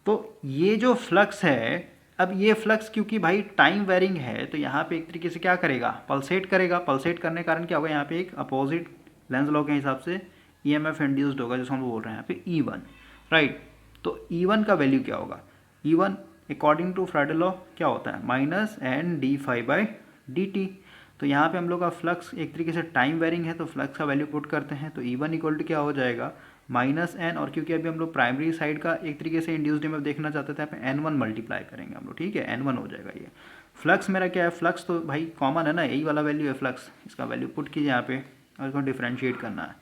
तो ये जो फ्लक्स है, अब ये फ्लक्स क्योंकि भाई टाइम वेरिंग है, तो यहाँ पे एक तरीके से क्या करेगा, पल्सेट करेगा। पल्सेट करने के कारण क्या होगा, यहाँ पे एक अपोजिट लेंस लॉ के हिसाब से ईएमएफ इंड्यूस्ड होगा, जिसको हम बोल रहे हैं यहाँ पे E1, राइट। तो E1 का वैल्यू क्या होगा, E1 according to Friedl law क्या होता है, minus N D phi by D T. तो यहाँ पे हम लोग का फ्लक्स एक तरीके से टाइम वेरिंग है, तो फ्लक्स का वैल्यू पुट करते हैं, तो E1 इक्वल टू क्या हो जाएगा, माइनस एन, और क्योंकि अभी हम लोग प्राइमरी साइड का एक तरीके से इंड्यूस्ड ईएमएफ देखना चाहते थे, यहाँ पे N1 मल्टीप्लाई करेंगे हम लोग, ठीक है, N1 हो जाएगा ये। फ्लक्स मेरा क्या है, फ्लक्स तो भाई कॉमन है ना, यही वाला वैल्यू है फ्लक्स, इसका वैल्यू पुट कीजिए यहाँ पे, और इसको डिफ्रेंशिएट करना है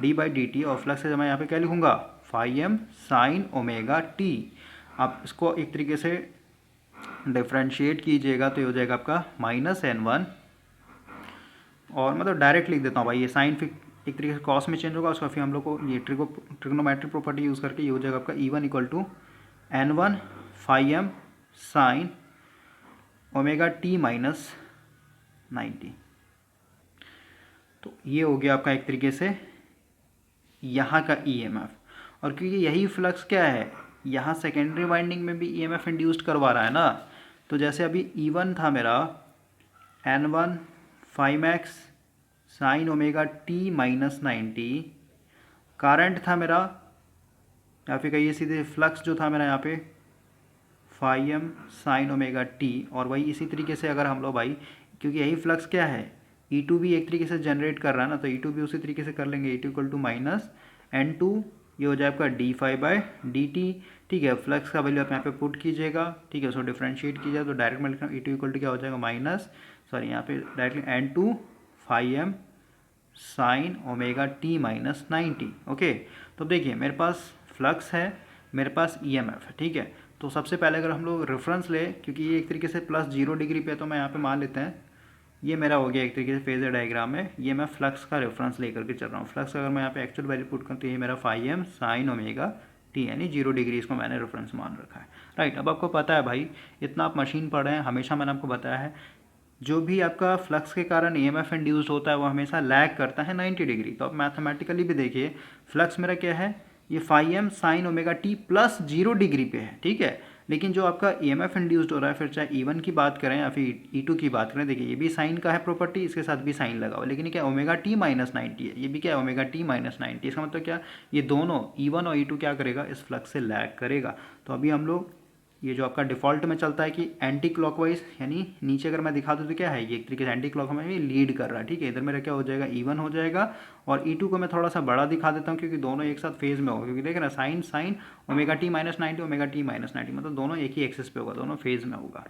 डी बाई डी टी, और फ्लक्स है मैं यहाँ पे क्या लिखूँगा, phi M sine omega T. आप इसको एक तरीके से डिफ्रेंशिएट कीजिएगा तो ये हो जाएगा आपका माइनस N1, और मतलब डायरेक्ट लिख देता हूँ भाई, ये साइन फिर एक तरीके से कॉस में चेंज होगा, उसका फिर हम लोग को ये ट्रिग्नोमेट्रिक प्रॉपर्टी यूज़ करके ये हो जाएगा आपका E1 equal to N1 phi M sine omega T minus 90। तो ये हो गया आपका एक तरीके से यहाँ का ईएमएफ, और क्योंकि यही फ्लक्स क्या है, यहाँ सेकेंडरी वाइंडिंग में भी ईएमएफ इंड्यूस्ड करवा रहा है ना। तो जैसे अभी E1 था मेरा N1 five x sign omega T minus 90, current था मेरा, या फिर कहिए सीधे फ्लक्स जो था मेरा यहाँ पे phi M sine omega T, और वही इसी तरीके से अगर हम लोग भाई, क्योंकि यही फ्लक्स क्या है, E2 भी एक तरीके से जनरेट कर रहा है ना, तो E2 भी उसी तरीके से कर लेंगे, E2 equal to minus N2, ये हो जाए आपका D phi by D T, ठीक है। फ्लक्स का वैल्यू आप यहाँ पे पुट कीजिएगा, ठीक है, उसको डिफ्रेंशिएट कीजिएगा, तो डायरेक्ट मैं लिख रहा हूँ E2 इक्वल टू क्या हो जाएगा, माइनस सॉरी यहाँ पे directly N2 phi M sine omega T minus 90। Okay, तो देखिए मेरे पास फ्लक्स है, मेरे पास ईएमएफ है, ठीक है। तो सबसे पहले अगर हम लोग रेफरेंस ले, क्योंकि ये एक तरीके से प्लस 0 डिग्री पे, तो मैं यहाँ पे मान लेते हैं ये मेरा हो गया एक तरीके से फेजर डायग्राम में, ये मैं फ्लक्स का रेफरेंस लेकर के चल रहा हूँ। फ्लक्स अगर मैं यहाँ पे एक्चुअल वैल्यू पुट करूँ तो ये मेरा phi M sine omega T, यानी 0 डिग्री, इसको मैंने रेफरेंस मान रखा है, राइट। अब आपको पता है भाई, इतना आप मशीन पढ़ रहे हैं, हमेशा मैंने आपको बताया है जो भी आपका फ्लक्स के कारण ईएमएफ इंड्यूस्ड होता है वो हमेशा लैग करता है 90 डिग्री। तो आप मैथमेटिकली भी देखिए, फ्लक्स मेरा क्या है, ये phi M sine omega T plus 0 degree पे है, ठीक है। लेकिन जो आपका ईएमएफ इंड्यूस्ड हो रहा है, फिर चाहे E1 की बात करें या फिर E2 की बात करें, देखिए ये भी साइन का है प्रॉपर्टी, इसके साथ भी साइन लगा हुआ, लेकिन ये क्या ओमेगा टी माइनस 90 है, ये भी क्या है ओमेगा टी माइनस 90। इसका मतलब क्या, ये दोनों E1 और E2 क्या करेगा, इस फ्लक्स से लैग करेगा। तो अभी हम लोग ये जो आपका डिफ़ॉल्ट में चलता है कि एंटी क्लॉकवाइज, यानी नीचे अगर मैं दिखा दूँ तो क्या है, ये एक तरीके से एंटी क्लॉक में लीड कर रहा है, ठीक है। इधर मेरा क्या हो जाएगा, E1 हो जाएगा, और E2 को मैं थोड़ा सा बड़ा दिखा देता हूँ क्योंकि दोनों एक साथ फेज में होगा, क्योंकि देख रहे हैं sine sine omega T minus 90 omega T minus 90, मतलब दोनों एक ही एक्सिस पे होगा, दोनों फेज में होगा,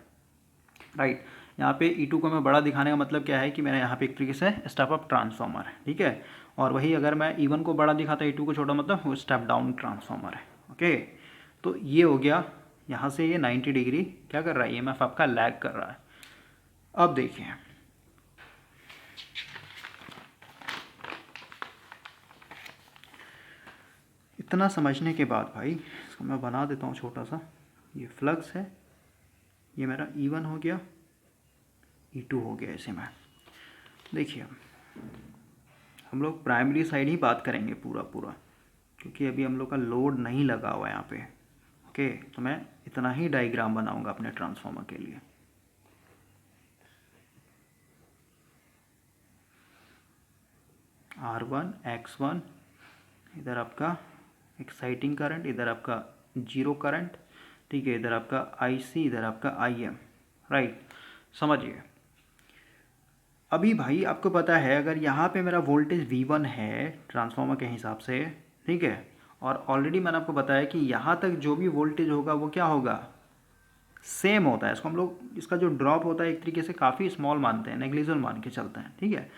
राइट। यहाँ पे E2 को मैं बड़ा दिखाने का मतलब क्या है कि मेरा यहाँ पे एक तरीके से स्टेप अप ट्रांसफॉर्मर है, ठीक है। और वही अगर मैं E1 को बड़ा दिखाता E2 को छोटा, मतलब वो स्टेप डाउन ट्रांसफॉर्मर है, ओके। तो ये हो गया, यहाँ से ये 90 डिग्री क्या कर रहा है, ईएमएफ आपका लैग कर रहा है। अब देखिए इतना समझने के बाद भाई, इसको मैं बना देता हूँ छोटा सा, ये फ्लक्स है, ये मेरा E1 हो गया, E2 हो गया, ऐसे में देखिए हम लोग प्राइमरी साइड ही बात करेंगे पूरा, क्योंकि अभी हम लोग का लोड नहीं लगा हुआ है यहाँ पे, ओके। तो मैं इतना ही डायग्राम बनाऊंगा अपने ट्रांसफार्मर के लिए। R1 X1, इधर आपका एक्साइटिंग करंट, इधर आपका जीरो करंट, ठीक है, इधर आपका IC, इधर आपका IM, राइट। समझिए अभी भाई आपको पता है, अगर यहाँ पे मेरा वोल्टेज V1 है ट्रांसफार्मर के हिसाब से, ठीक है, और ऑलरेडी मैंने आपको बताया कि यहाँ तक जो भी वोल्टेज होगा वो क्या होगा, सेम होता है। इसको हम लोग, इसका जो ड्रॉप होता है एक तरीके से काफ़ी स्मॉल मानते हैं, नेग्लिजिबल मान के चलते हैं, ठीक है।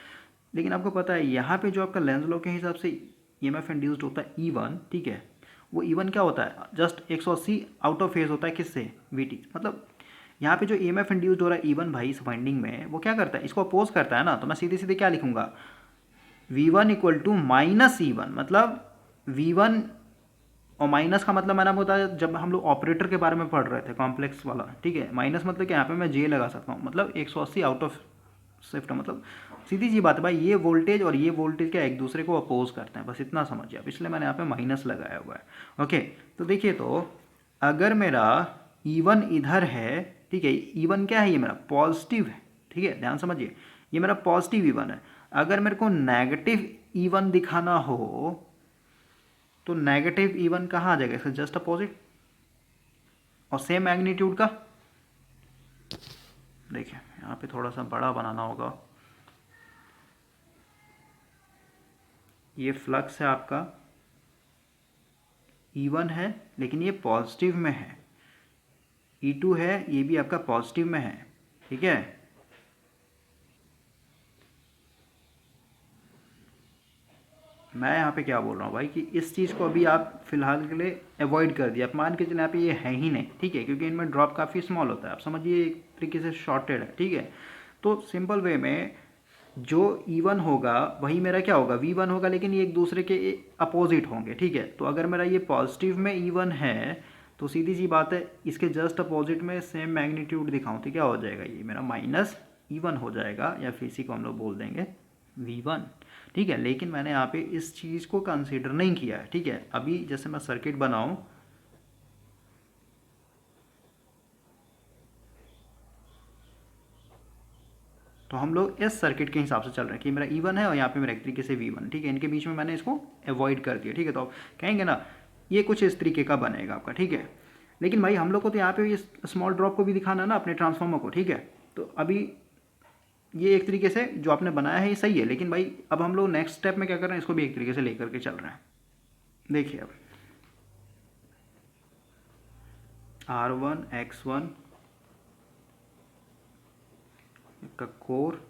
लेकिन आपको पता है यहाँ पे जो आपका लेंज लॉ के हिसाब से ईएमएफ इंड्यूस्ड होता है E1, ठीक है, वो E1 क्या होता है, जस्ट 180 आउट ऑफ फेज होता है किससे, VT। मतलब यहाँ पे जो ईएमएफ इंड्यूस्ड हो रहा है E1 भाई इस वाइंडिंग में, वो क्या करता है, इसको अपोज करता है ना। तो मैं सीधे सीधे क्या लिखूंगा, V1 equal to minus E1, मतलब V1, और माइनस का मतलब मैंने बताया जब हम लोग ऑपरेटर के बारे में पढ़ रहे थे कॉम्प्लेक्स वाला, ठीक है। माइनस मतलब कि यहाँ पे मैं J लगा सकता हूँ, मतलब 180 आउट ऑफ शिफ्ट, मतलब सीधी सी बात है भाई, ये वोल्टेज और ये वोल्टेज क्या एक दूसरे को अपोज करते हैं, बस इतना समझिए आप, इसलिए मैंने यहाँ पे माइनस लगाया हुआ है। ओके, तो देखिए, तो अगर मेरा E1 इधर है, ठीक है, E1 क्या है, ये मेरा पॉजिटिव है, ठीक है, ध्यान समझिए, ये मेरा पॉजिटिव E1 है। अगर मेरे को नेगेटिव E1 दिखाना हो तो नेगेटिव E1 कहाँ आ जाएगा, इसका जस्ट अपोजिट, और सेम मैग्नीट्यूड का। देखिए यहाँ पे थोड़ा सा बड़ा बनाना होगा, ये फ्लक्स है आपका E1 है, लेकिन ये पॉजिटिव में है, E2 है, ये भी आपका पॉजिटिव में है, ठीक है। मैं यहाँ पे क्या बोल रहा हूँ भाई कि इस चीज़ को अभी आप फिलहाल के लिए अवॉइड कर दिया, आप मान के चले यहाँ पे ये है ही नहीं, ठीक है, क्योंकि इनमें ड्रॉप काफ़ी स्मॉल होता है, आप समझिए एक तरीके से शॉर्टेड है, ठीक है। तो सिंपल वे में जो E1 होगा वही मेरा क्या होगा, V1 होगा, लेकिन ये एक दूसरे के अपोजिट होंगे, ठीक है। तो अगर मेरा ये पॉजिटिव में E1 है तो सीधी सी बात है, इसके जस्ट अपोजिट में सेम मैग्नीट्यूड दिखाऊं तो क्या हो जाएगा, ये मेरा माइनस E1 हो जाएगा, या फिर इसी को हम लोग बोल देंगे V1, ठीक है। लेकिन मैंने यहाँ पे इस चीज़ को कंसीडर नहीं किया है, ठीक है। अभी जैसे मैं सर्किट बनाऊं, तो हम लोग इस सर्किट के हिसाब से चल रहे हैं कि मेरा E1 है और यहाँ पे मेरा एक तरीके से V1, ठीक है, इनके बीच में मैंने इसको अवॉइड कर दिया, ठीक है। तो आप कहेंगे ना ये कुछ इस तरीके का बनेगा आपका, ठीक है। लेकिन भाई हम लोग को तो यहाँ पे इस स्मॉल ड्रॉप को भी दिखाना है ना अपने ट्रांसफॉर्मर को, ठीक है। तो अभी ये एक तरीके से जो आपने बनाया है ये सही है, लेकिन भाई अब हम लोग नेक्स्ट स्टेप में क्या कर रहे हैं, इसको भी एक तरीके से लेकर के चल रहे हैं। देखिए अब R1 X1 का कोर,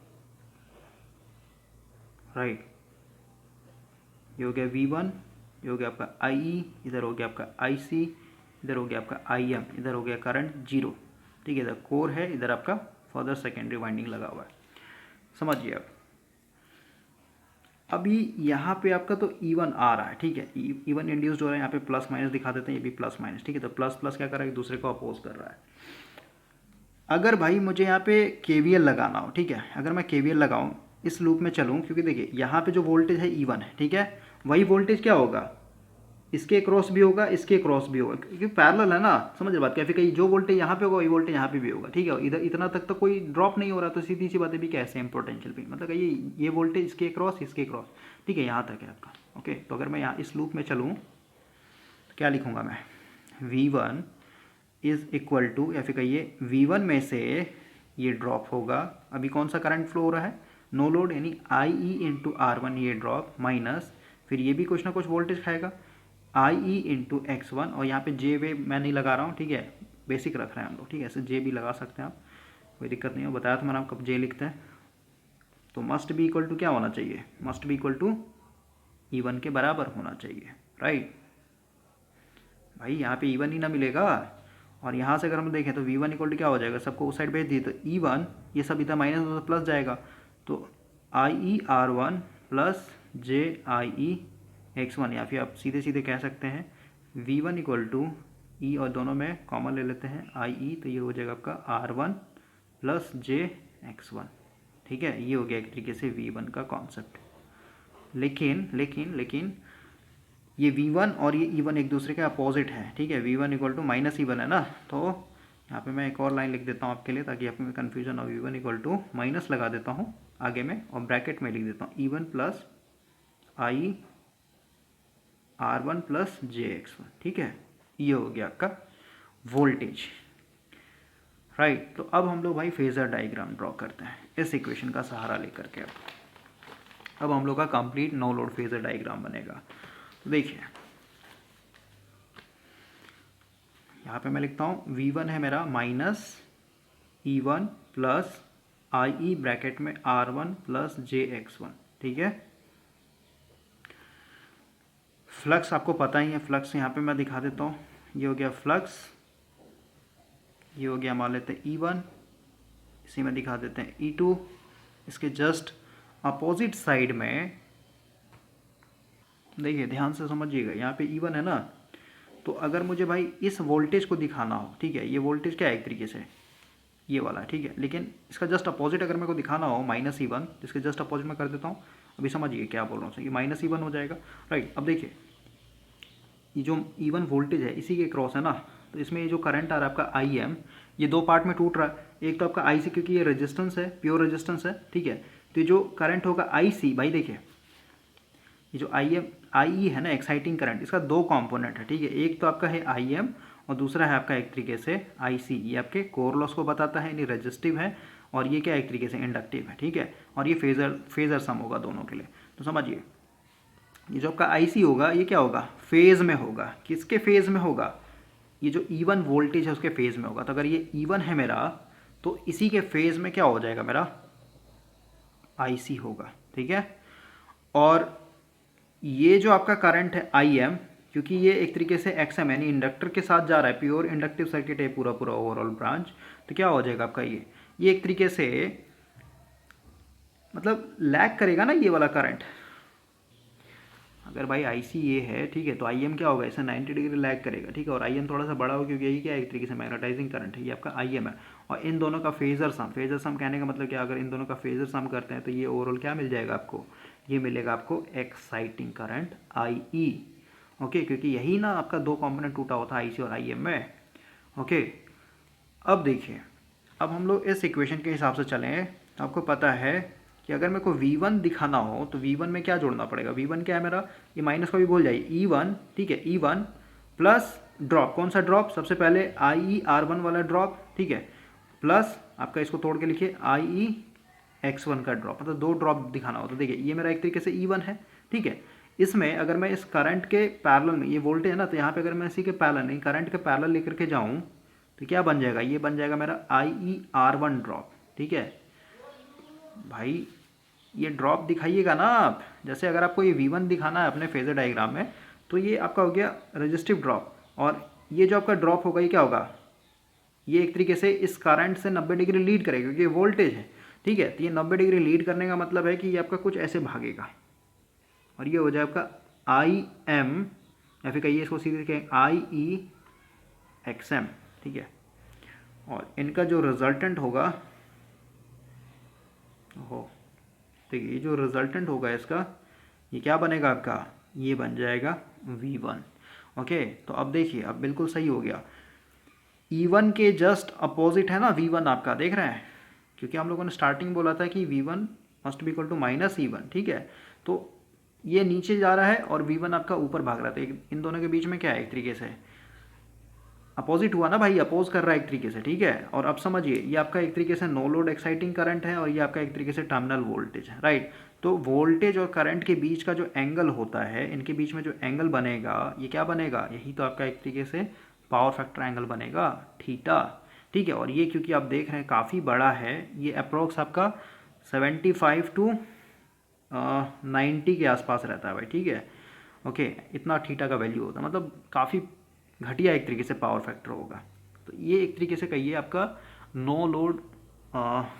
राइट, ये हो गया V1, ये हो गया आपका IE, इधर हो गया आपका IC, इधर हो गया आपका IM, इधर हो गया करंट 0, ठीक है। इधर कोर है, इधर आपका फर्दर सेकेंडरी वाइंडिंग लगा हुआ है, समझिए आप। अभी यहाँ पे आपका तो E1 आ रहा है, ठीक है, E1 इंड्यूस्ड हो रहा है, यहाँ पे प्लस माइनस दिखा देते हैं, ये भी प्लस माइनस, ठीक है। तो प्लस प्लस क्या कर रहा है, एक दूसरे को अपोज कर रहा है। अगर भाई मुझे यहाँ पे KVL लगाना हो, ठीक है, अगर मैं KVL लगाऊं, इस लूप में चलूं, क्योंकि देखिए यहाँ पे जो वोल्टेज है E1 है, ठीक है, वही वोल्टेज क्या होगा, इसके क्रॉस भी होगा, इसके क्रॉस भी होगा, क्योंकि पैरेलल है ना, समझ रहे बात क्या, फिर कहीं जो वोल्टेज यहाँ पे होगा वही वोल्टेज यहाँ पे भी होगा, ठीक है। इधर इतना तक तो कोई ड्रॉप नहीं हो रहा, तो सीधी सी बात है भी क्या है, सेम पोटेंशियल भी, मतलब ये वोल्टेज इसके क्रॉस इसके क्रॉस, ठीक है, यहाँ तक है आपका। ओके, तो अगर मैं यहाँ इस लूप में चलूँ तो क्या लिखूँगा मैं, V1 इज इक्वल टू, या फिर कहिए V1 में से ये ड्रॉप होगा, अभी कौन सा करंट फ्लो हो रहा है, नो लोड, यानी IE इंटू R1 ये ड्रॉप, माइनस फिर ये भी कुछ ना कुछ वोल्टेज खाएगा IE इंटू X1, और यहाँ पे J वे मैं नहीं लगा रहा हूँ, ठीक है, बेसिक रख रहे हैं हम लोग, ठीक है, ऐसे J भी लगा सकते हैं आप, कोई दिक्कत नहीं हो, बताया था मैंने आपको कब J लिखते हैं। तो मस्ट बी इक्वल टू क्या होना चाहिए, must be equal to E1 के बराबर होना चाहिए, राइट। भाई यहाँ पे E1 ही ना मिलेगा, और यहाँ से अगर हम देखें तो V1 इक्वल टू क्या हो जाएगा, सबको उस साइड भेज दिए तो E1, ये सब इधर माइनस तो प्लस जाएगा, तो IE R1 plus JIE X1, या फिर आप सीधे सीधे कह सकते हैं V1 इक्वल टू E, और दोनों में कॉमन ले लेते हैं IE, तो ये हो जाएगा आपका R1 प्लस JX1, ठीक है। ये हो गया एक तरीके से V1 का कॉन्सेप्ट। लेकिन लेकिन लेकिन ये V1 और ये E1 एक दूसरे के अपोजिट है, ठीक है, V1 equal to minus E1 है ना, तो यहाँ पे मैं एक और लाइन लिख देता हूँ आपके लिए ताकि आप में कन्फ्यूजन हो। V1 इक्वल टू माइनस लगा देता हूँ आगे में और ब्रैकेट में लिख देता हूँ E1 plus I R1 plus JX1, ठीक है, ये हो गया आपका वोल्टेज, राइट। तो अब हम लोग भाई फेजर डायग्राम ड्रॉ करते हैं इस इक्वेशन का सहारा लेकर के। अब हम लोग का complete no load phasor diagram बनेगा। देखिए यहाँ पे मैं लिखता हूँ V1 है मेरा minus E1 plus IE bracket में R1 प्लस JX1, ठीक है। फ्लक्स आपको पता ही है, फ्लक्स यहाँ पे मैं दिखा देता हूँ। ये हो गया फ्लक्स, ये हो गया मान लेते हैं E1, इसी में दिखा देते हैं E2। इसके जस्ट अपोजिट साइड में देखिए, ध्यान से समझिएगा, यहाँ पे E1 है ना, तो अगर मुझे भाई इस वोल्टेज को दिखाना हो, ठीक है, ये वोल्टेज क्या है एक तरीके से ये वाला है, ठीक है, लेकिन इसका जस्ट अपोजिट अगर मेरे को दिखाना हो माइनस E1, इसके जस्ट अपोजिट में कर देता हूँ। अभी समझिए क्या बोल रहा हूँ, ये माइनस E1 हो जाएगा, राइट। अब देखिए ये जो E1 वोल्टेज है इसी के क्रॉस है ना, तो इसमें ये जो करंट आ रहा है आपका IM, ये दो पार्ट में टूट रहा है। एक तो आपका IC, क्योंकि ये रेजिस्टेंस है, प्योर रेजिस्टेंस है, ठीक है, तो ये जो करंट होगा IC, भाई देखिए ये जो IE है ना, एक्साइटिंग करंट, इसका दो कंपोनेंट है, ठीक है। एक तो आपका है IM और दूसरा है आपका एक तरीके से IC। ये आपके कोर लॉस को बताता है, यानी रेजिस्टिव है, और ये क्या एक तरीके से इंडक्टिव है, ठीक है। और ये फेजर सम होगा दोनों के लिए। तो समझिए ये जो आपका IC होगा ये क्या होगा, फेज में होगा। किसके फेज में होगा, ये जो E1 वोल्टेज है उसके फेज में होगा। तो अगर ये E1 है मेरा, तो इसी के फेज में क्या हो जाएगा मेरा IC होगा, ठीक है। और ये जो आपका करंट है IM, क्योंकि ये एक तरीके से XM यानी इंडक्टर के साथ जा रहा है, प्योर इंडक्टिव सर्किट है पूरा पूरा ओवरऑल ब्रांच, तो क्या हो जाएगा आपका ये एक तरीके से मतलब लैग करेगा ना ये वाला करंट। अगर भाई IC ये है, ठीक है, तो IM क्या होगा, इसे 90 डिग्री लैग करेगा, ठीक है। और IM थोड़ा सा बड़ा हो, क्योंकि यही क्या है एक तरीके से मैग्नेटाइजिंग करंट है, ये आपका IM है। और इन दोनों का फेजर सम कहने का मतलब क्या, अगर इन दोनों का फेजर सम करते हैं तो ये ओवरऑल क्या मिल जाएगा आपको, ये मिलेगा आपको एक्साइटिंग करंट IE, ओके, क्योंकि यही ना आपका दो कॉम्पोनेंट टूटा होता है IC और IM में, ओके। अब देखिए, अब हम लोग इस इक्वेशन के हिसाब से चलें, आपको पता है कि अगर मेरे को V1 दिखाना हो तो V1 में क्या जोड़ना पड़ेगा। V1 क्या है मेरा, ये माइनस को भी भूल जाइए, E1, ठीक है, E1 प्लस ड्रॉप, कौन सा ड्रॉप, सबसे पहले IE R1 वाला ड्रॉप, ठीक है, प्लस आपका इसको तोड़ के लिखिए IE X1 का ड्रॉप, मतलब दो ड्रॉप दिखाना हो। तो देखिए ये मेरा एक तरीके से E1 है, ठीक है। इसमें अगर मैं इस करंट के पैरेलल में, ये वोल्टेज है ना, तो यहाँ पे अगर मैं इसी के पैरेलल नहीं करंट के पैरेलल लेकर के जाऊँ तो क्या बन जाएगा, ये बन जाएगा मेरा IE R1 ड्रॉप, ठीक है। भाई ये ड्रॉप दिखाइएगा ना आप, जैसे अगर आपको ये V1 दिखाना है अपने फेजर डायग्राम में, तो ये आपका हो गया रेजिस्टिव ड्रॉप, और ये जो आपका ड्रॉप होगा ये क्या होगा, ये एक तरीके से इस करंट से 90 डिग्री लीड करेगा, क्योंकि ये वोल्टेज है, ठीक है। तो ये 90 डिग्री लीड करने का मतलब है कि ये आपका कुछ ऐसे भागेगा, और ये हो जाए आपका IM, या फिर कहिए इसको सीधे कहें IE XM, ठीक है। और इनका जो रिजल्टेंट होगा, हो देखिए ये जो रिजल्टेंट होगा इसका, ये क्या बनेगा आपका, ये बन जाएगा V1, ओके। तो अब देखिए, अब बिल्कुल सही हो गया। E1 के जस्ट अपोजिट है ना V1 आपका, देख रहे हैं, क्योंकि हम लोगों ने स्टार्टिंग बोला था कि V1 must be equal to minus E1, ठीक है। तो ये नीचे जा रहा है और V1 आपका ऊपर भाग रहा था, इन दोनों के बीच में क्या है एक तरीके से अपोजिट हुआ ना भाई, अपोज कर रहा है एक तरीके से, ठीक है। और अब समझिए ये आपका एक तरीके से नो लोड एक्साइटिंग करंट है, और ये आपका एक तरीके से टर्मिनल वोल्टेज है, राइट। तो वोल्टेज और करंट के बीच का जो एंगल होता है, इनके बीच में जो एंगल बनेगा ये क्या बनेगा, यही तो आपका एक तरीके से पावर फैक्टर एंगल बनेगा, थीटा, ठीक है। और ये क्योंकि आप देख रहे हैं काफ़ी बड़ा है, ये अप्रोक्स आपका 75 टू 90 के आसपास रहता है भाई, ठीक है, ओके। इतना थीटा का वैल्यू होता है, मतलब काफ़ी घटिया एक तरीके से पावर फैक्टर होगा। तो ये एक तरीके से कहिए आपका नो लोड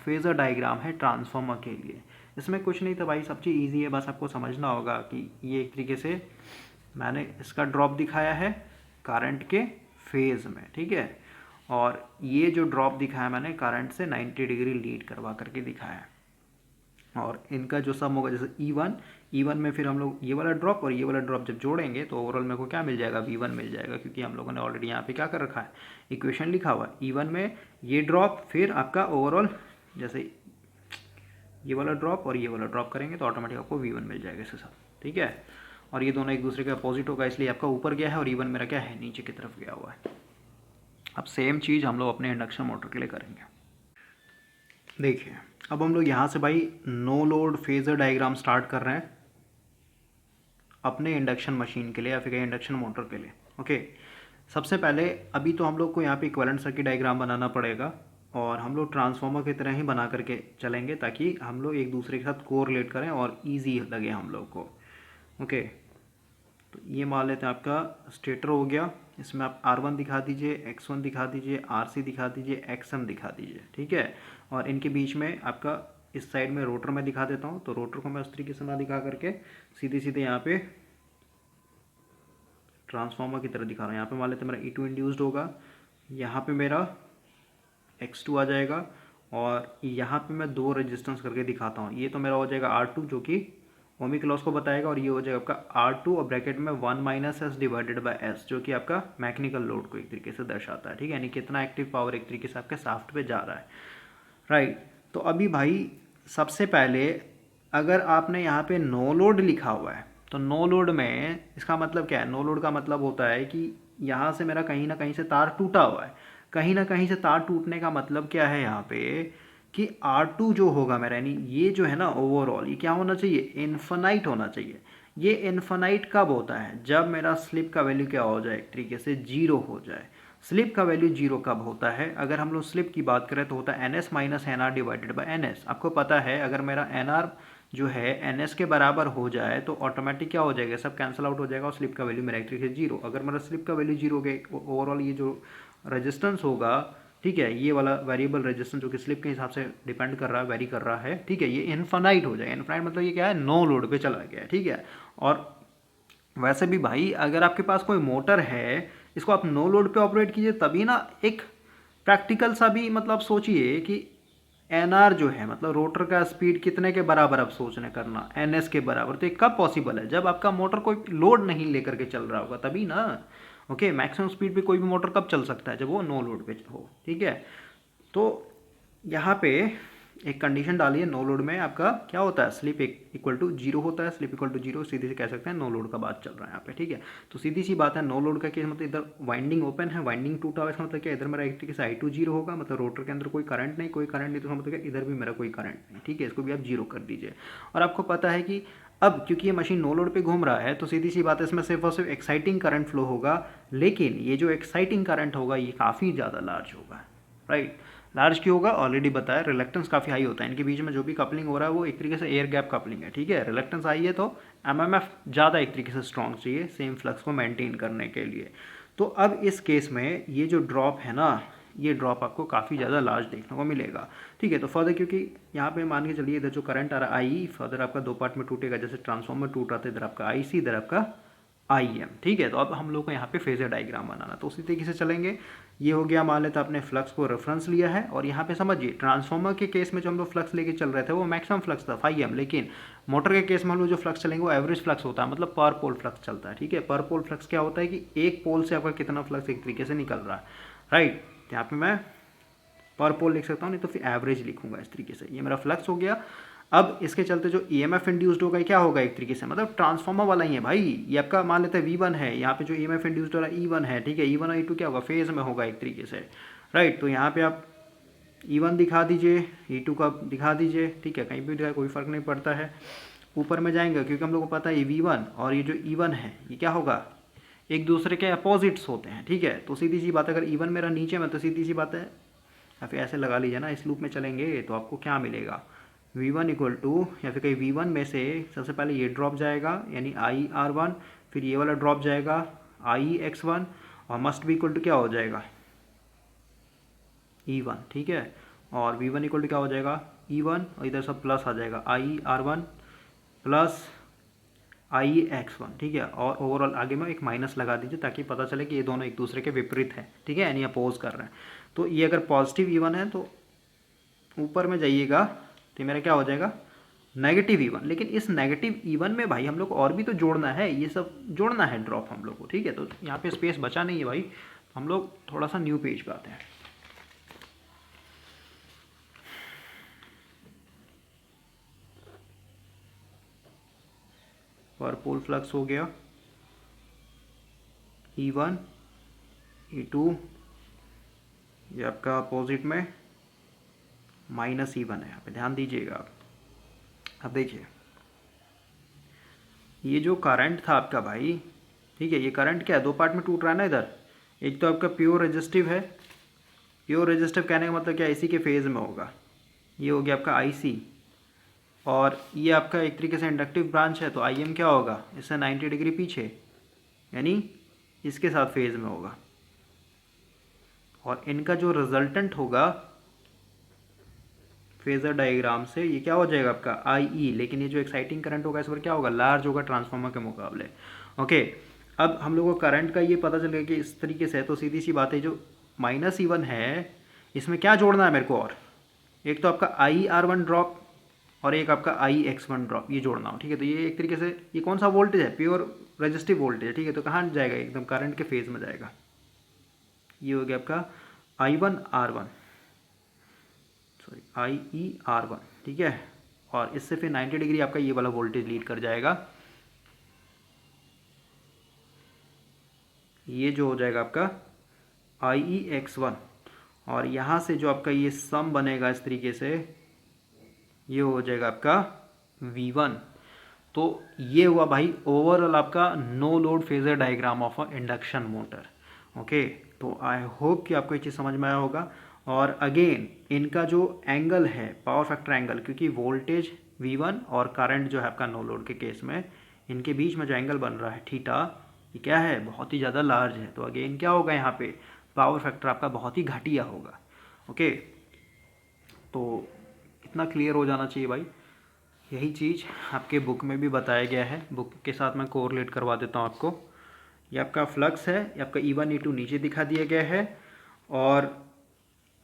फेजर डायग्राम है ट्रांसफार्मर के लिए। इसमें कुछ नहीं था भाई, सब चीज़ ईजी है, बस आपको समझना होगा कि ये एक तरीके से मैंने इसका ड्रॉप दिखाया है करंट के फेज में, ठीक है। और ये जो ड्रॉप दिखाया मैंने करंट से 90 डिग्री लीड करवा करके दिखाया है। और इनका जो सम होगा, जैसे E1 में फिर हम लोग ये वाला ड्रॉप और ये वाला ड्रॉप जब जोड़ेंगे तो ओवरऑल मेरे को क्या मिल जाएगा, V1 मिल जाएगा, क्योंकि हम लोगों ने ऑलरेडी यहाँ पे क्या कर रखा है, इक्वेशन लिखा हुआ है। E1 में ये ड्रॉप, फिर आपका ओवरऑल जैसे ये वाला ड्रॉप और ये वाला ड्रॉप करेंगे तो ऑटोमेटिक आपको V1 मिल जाएगा इसके साथ, ठीक है। और ये दोनों एक दूसरे के अपोजिट होगा, इसलिए आपका ऊपर गया है और E1 मेरा क्या है, नीचे की तरफ गया हुआ है। अब सेम चीज़ हम लोग अपने इंडक्शन मोटर के लिए करेंगे। देखिए अब हम लोग यहाँ से भाई no load phasor diagram start कर रहे हैं अपने इंडक्शन मशीन के लिए या फिर इंडक्शन मोटर के लिए, ओके। सबसे पहले अभी तो हम लोग को यहाँ पे इक्विवेलेंट सर्किट डायग्राम बनाना पड़ेगा और हम लोग ट्रांसफार्मर की तरह ही बना करके चलेंगे ताकि हम लोग एक दूसरे के साथ कोरिलेट करें और इजी लगे हम लोग को। ओके, तो ये मान लेते हैं आपका स्टेटर हो गया। इसमें आप R1 दिखा दीजिए, X1 दिखा दीजिए, RC दिखा दीजिए, XM दिखा दीजिए, ठीक है। और इनके बीच में आपका इस साइड में रोटर में दिखा देता हूँ। तो रोटर को मैं उस तरीके से ना दिखा करके सीधे सीधे यहाँ पे ट्रांसफार्मर की तरह दिखा रहा हूँ। यहाँ पे मान लेते हैं मेरा E2 इंड्यूस्ड होगा, यहाँ पे मेरा X2 आ जाएगा और यहाँ पे मैं 2 रेजिस्टेंस करके दिखाता हूँ। ये तो मेरा हो जाएगा R2 जो कि ओमिक लॉस को बताएगा, और ये हो जाएगा आपका R2 और ब्रैकेट में 1 - S डिवाइडेड बाय S जो कि आपका मैकेनिकल लोड को एक तरीके से दर्शाता है, ठीक है। यानी कितना एक्टिव पावर एक तरीके से आपके शाफ्ट पे जा रहा है, राइट। तो अभी भाई सबसे पहले अगर आपने यहाँ पे नो लोड लिखा हुआ है तो नो लोड में इसका मतलब क्या है? नो लोड का मतलब होता है कि यहाँ से मेरा कहीं ना कहीं से तार टूटा हुआ है। कहीं ना कहीं से तार टूटने का मतलब क्या है यहाँ पे कि R2 जो होगा मेरा, यानी ये जो है ना ओवरऑल, ये क्या होना चाहिए? इन्फिनाइट होना चाहिए। ये इन्फिनाइट कब होता है? जब मेरा स्लिप का वैल्यू क्या हो जाए? एक तरीके से जीरो हो जाए। स्लिप का वैल्यू जीरो कब होता है? अगर हम लोग स्लिप की बात करें तो होता है NS - NR divided by NS। आपको पता है अगर मेरा NR जो है NS के बराबर हो जाए तो ऑटोमेटिक क्या हो जाएगा? सब कैंसिल आउट हो जाएगा और स्लिप का वैल्यू मेरा एक तरीके से जीरो। अगर मेरा स्लिप का वैल्यू जीरो हो गया, ओवरऑल ये जो रेजिस्टेंस होगा, ठीक है, ये वाला वेरिएबल रेजिस्टेंस जो कि स्लिप के हिसाब से डिपेंड कर रहा है, वेरी कर रहा है, ठीक है, ये इनफाइनाइट हो जाएगा। इनफाइनाइट मतलब ये क्या है? नो लोड पे चला गया, ठीक है। और वैसे भी भाई अगर आपके पास कोई मोटर है, इसको आप नो लोड पे ऑपरेट कीजिए तभी ना एक प्रैक्टिकल सा भी मतलब सोचिए कि NR जो है मतलब रोटर का स्पीड कितने के बराबर आप सोचने करना, NS के बराबर। तो ये कब पॉसिबल है? जब आपका मोटर कोई लोड नहीं लेकर के चल रहा होगा तभी ना। ओके, मैक्सिमम स्पीड पे कोई भी मोटर कब चल सकता है? जब वो नो लोड पे हो, ठीक है। तो यहाँ पे एक कंडीशन डाली है, नो लोड में आपका क्या होता है? स्लिप इक्वल टू जीरो होता है। स्लिप इक्वल टू जीरो सीधे से कह सकते हैं नो लोड का बात चल रहा है यहाँ पे, ठीक है। तो सीधी सी बात है, नो लोड का केस मतलब इधर वाइंडिंग ओपन है, वाइंडिंग टूटा हुआ है, इसका मतलब क्या? इधर मेरा एक तरीके से I2 जीरो होगा, मतलब रोटर के अंदर कोई करंट नहीं, कोई करंट नहीं, तो मतलब क्या इधर भी मेरा कोई करंट नहीं, ठीक है। इसको भी आप जीरो कर दीजिए। और आपको पता है कि अब क्योंकि ये मशीन नो लोड पे घूम रहा है तो सीधी सी बात है इसमें सिर्फ और सिर्फ एक्साइटिंग करंट फ्लो होगा, लेकिन ये जो एक्साइटिंग करंट होगा ये काफ़ी ज़्यादा लार्ज होगा, राइट। लार्ज क्यों होगा? ऑलरेडी बताया, रिलक्टेंस काफ़ी हाई होता है। इनके बीच में जो भी कपलिंग हो रहा है वो एक तरीके से एयर गैप कपलिंग है, ठीक है। रिलक्टेंस हाई है तो MMF ज़्यादा एक तरीके से स्ट्रॉन्ग चाहिए सेम फ्लक्स को मेंटेन करने के लिए। तो अब इस केस में ये जो ड्रॉप है ना, ये ड्रॉप आपको काफ़ी ज़्यादा लार्ज देखने को मिलेगा, ठीक है। तो फर्दर क्योंकि यहाँ पे मान के चलिए इधर जो करंट आ रहा है आई, फर्दर आपका दो पार्ट में टूटेगा, जैसे ट्रांसफॉर्मर टूट रहा था, इधर आपका IC, इधर आपका IM, ठीक है। तो अब हम लोग को यहाँ पे फेजर डायग्राम बनाना, तो उसी तरीके से चलेंगे। ये हो गया, मान लेते आपने फ्लक्स को रेफरेंस लिया है, और यहाँ पे समझिए ट्रांसफॉर्मर के केस में जो हम लोग फ्लक्स लेके चल रहे थे वो मैक्सिमम फ्लक्स था 5 m, लेकिन मोटर के केस में हम लोग जो फ्लक्स चलेंगे वो एवरेज फ्लक्स होता है, मतलब पर पोल फ्लक्स चलता है, ठीक है। पर पोल फ्लक्स क्या होता है कि एक पोल से आपका कितना फ्लक्स एक तरीके से निकल रहा है, राइट। यहाँ पे मैं पर पोल लिख सकता हूँ, नहीं तो फिर एवरेज लिखूंगा इस तरीके से। ये मेरा फ्लक्स हो गया। अब इसके चलते जो EMF इंड्यूस्ड होगा क्या होगा? एक तरीके से मतलब ट्रांसफॉर्मर वाला ही है भाई। ये आपका मान लेते हैं V1 है, यहाँ पे जो EMF इंड्यूस्ड हो रहा है E1 है, ठीक है। E1 और E2 क्या होगा? फेज में होगा एक तरीके से, राइट। तो यहाँ पे आप E1 दिखा दीजिए, E2 का दिखा दीजिए, ठीक है, कहीं भी दिखाए कोई फर्क नहीं पड़ता है। ऊपर में जाएंगे क्योंकि हम लोग को पता है ये V1 और ये जो E1 है ये क्या होगा? एक दूसरे के अपोजिट्स होते हैं, ठीक है। तो सीधी सी बात है, अगर E1 मेरा नीचे में तो सीधी सी बात है, या फिर ऐसे लगा लीजिए ना, इस लूप में चलेंगे तो आपको क्या मिलेगा? V1 इक्वल टू, या फिर कहीं V1 में से सबसे पहले ये ड्रॉप जाएगा यानी IR1, फिर ये वाला ड्रॉप जाएगा IX1, और मस्ट भी इक्वल टू क्या हो जाएगा? E1, ठीक है। और V1 इक्वल टू क्या हो जाएगा? E1, और इधर सब प्लस आ जाएगा IR1 प्लस IX1, ठीक है। और ओवरऑल आगे में एक माइनस लगा दीजिए ताकि पता चले कि ये दोनों एक दूसरे के विपरीत हैं, ठीक है, यानी अपोज कर रहे हैं। तो ये अगर पॉजिटिव E1 है तो ऊपर में जाइएगा तो मेरा क्या हो जाएगा? Negative E1। लेकिन इस नेगेटिव E1 में भाई हम लोग को और भी तो जोड़ना है, ये सब जोड़ना है ड्रॉप हम लोग को, ठीक है। तो यहाँ पे स्पेस बचा नहीं है भाई, हम लोग थोड़ा सा न्यू पेज पे आते हैं। पर पोल फ्लक्स हो गया E1 E2, ये आपका अपोजिट में -E1 है, यहाँ पे ध्यान दीजिएगा आप। अब देखिए ये जो करंट था आपका भाई, ठीक है, ये करंट क्या है? दो पार्ट में टूट रहा है ना इधर, एक तो आपका प्योर रेजिस्टिव है, प्योर रेजिस्टिव कहने का मतलब क्या, इसी के फेज़ में होगा। ये हो गया आपका IC, और ये आपका एक तरीके से इंडक्टिव ब्रांच है, तो IM क्या होगा, इससे 90 डिग्री पीछे, यानी इसके साथ फेज़ में होगा। और इनका जो रिजल्टेंट होगा फेज़र डायग्राम से, ये क्या हो जाएगा आपका IE, लेकिन ये जो एक्साइटिंग करंट होगा इस पर क्या होगा, लार्ज होगा ट्रांसफार्मर के मुकाबले। ओके, अब हम लोगों को करंट का ये पता चल गया कि इस तरीके से है, तो सीधी सी बात है, जो -E1 है इसमें क्या जोड़ना है मेरे को, और एक तो आपका IR1 ड्रॉप और एक आपका IX1 ड्रॉप, ये जोड़ना हो। ठीक है, तो ये एक तरीके से ये कौन सा वोल्टेज है, प्योर रेजिस्टिव वोल्टेज है। ठीक है, तो कहाँ जाएगा, एकदम करंट के फेज में जाएगा। ये हो गया आपका IER1, ठीक है, और इससे फिर 90 डिग्री आपका ये वाला वोल्टेज लीड कर जाएगा। ये जो हो जाएगा आपका IEX1, और यहाँ से जो आपका ये सम बनेगा इस तरीके से, ये हो जाएगा आपका V1। तो ये हुआ भाई ओवरऑल आपका no load phasor diagram of a induction motor. Okay, तो आई होप कि आपको ये चीज़ समझ में आया होगा। और अगेन इनका जो एंगल है पावर फैक्टर एंगल, क्योंकि वोल्टेज V1 और करंट जो है आपका नो लोड के केस में, इनके बीच में जो एंगल बन रहा है थीटा, ये क्या है, बहुत ही ज़्यादा लार्ज है। तो अगेन क्या होगा, यहाँ पे पावर फैक्टर आपका बहुत ही घटिया होगा। ओके, तो इतना क्लियर हो जाना चाहिए भाई। यही चीज़ आपके बुक में भी बताया गया है, बुक के साथ मैं कोरिलेट करवा देता हूँ आपको। ये आपका फ्लक्स है, ये आपका E1 E2 नीचे दिखा दिया गया है, और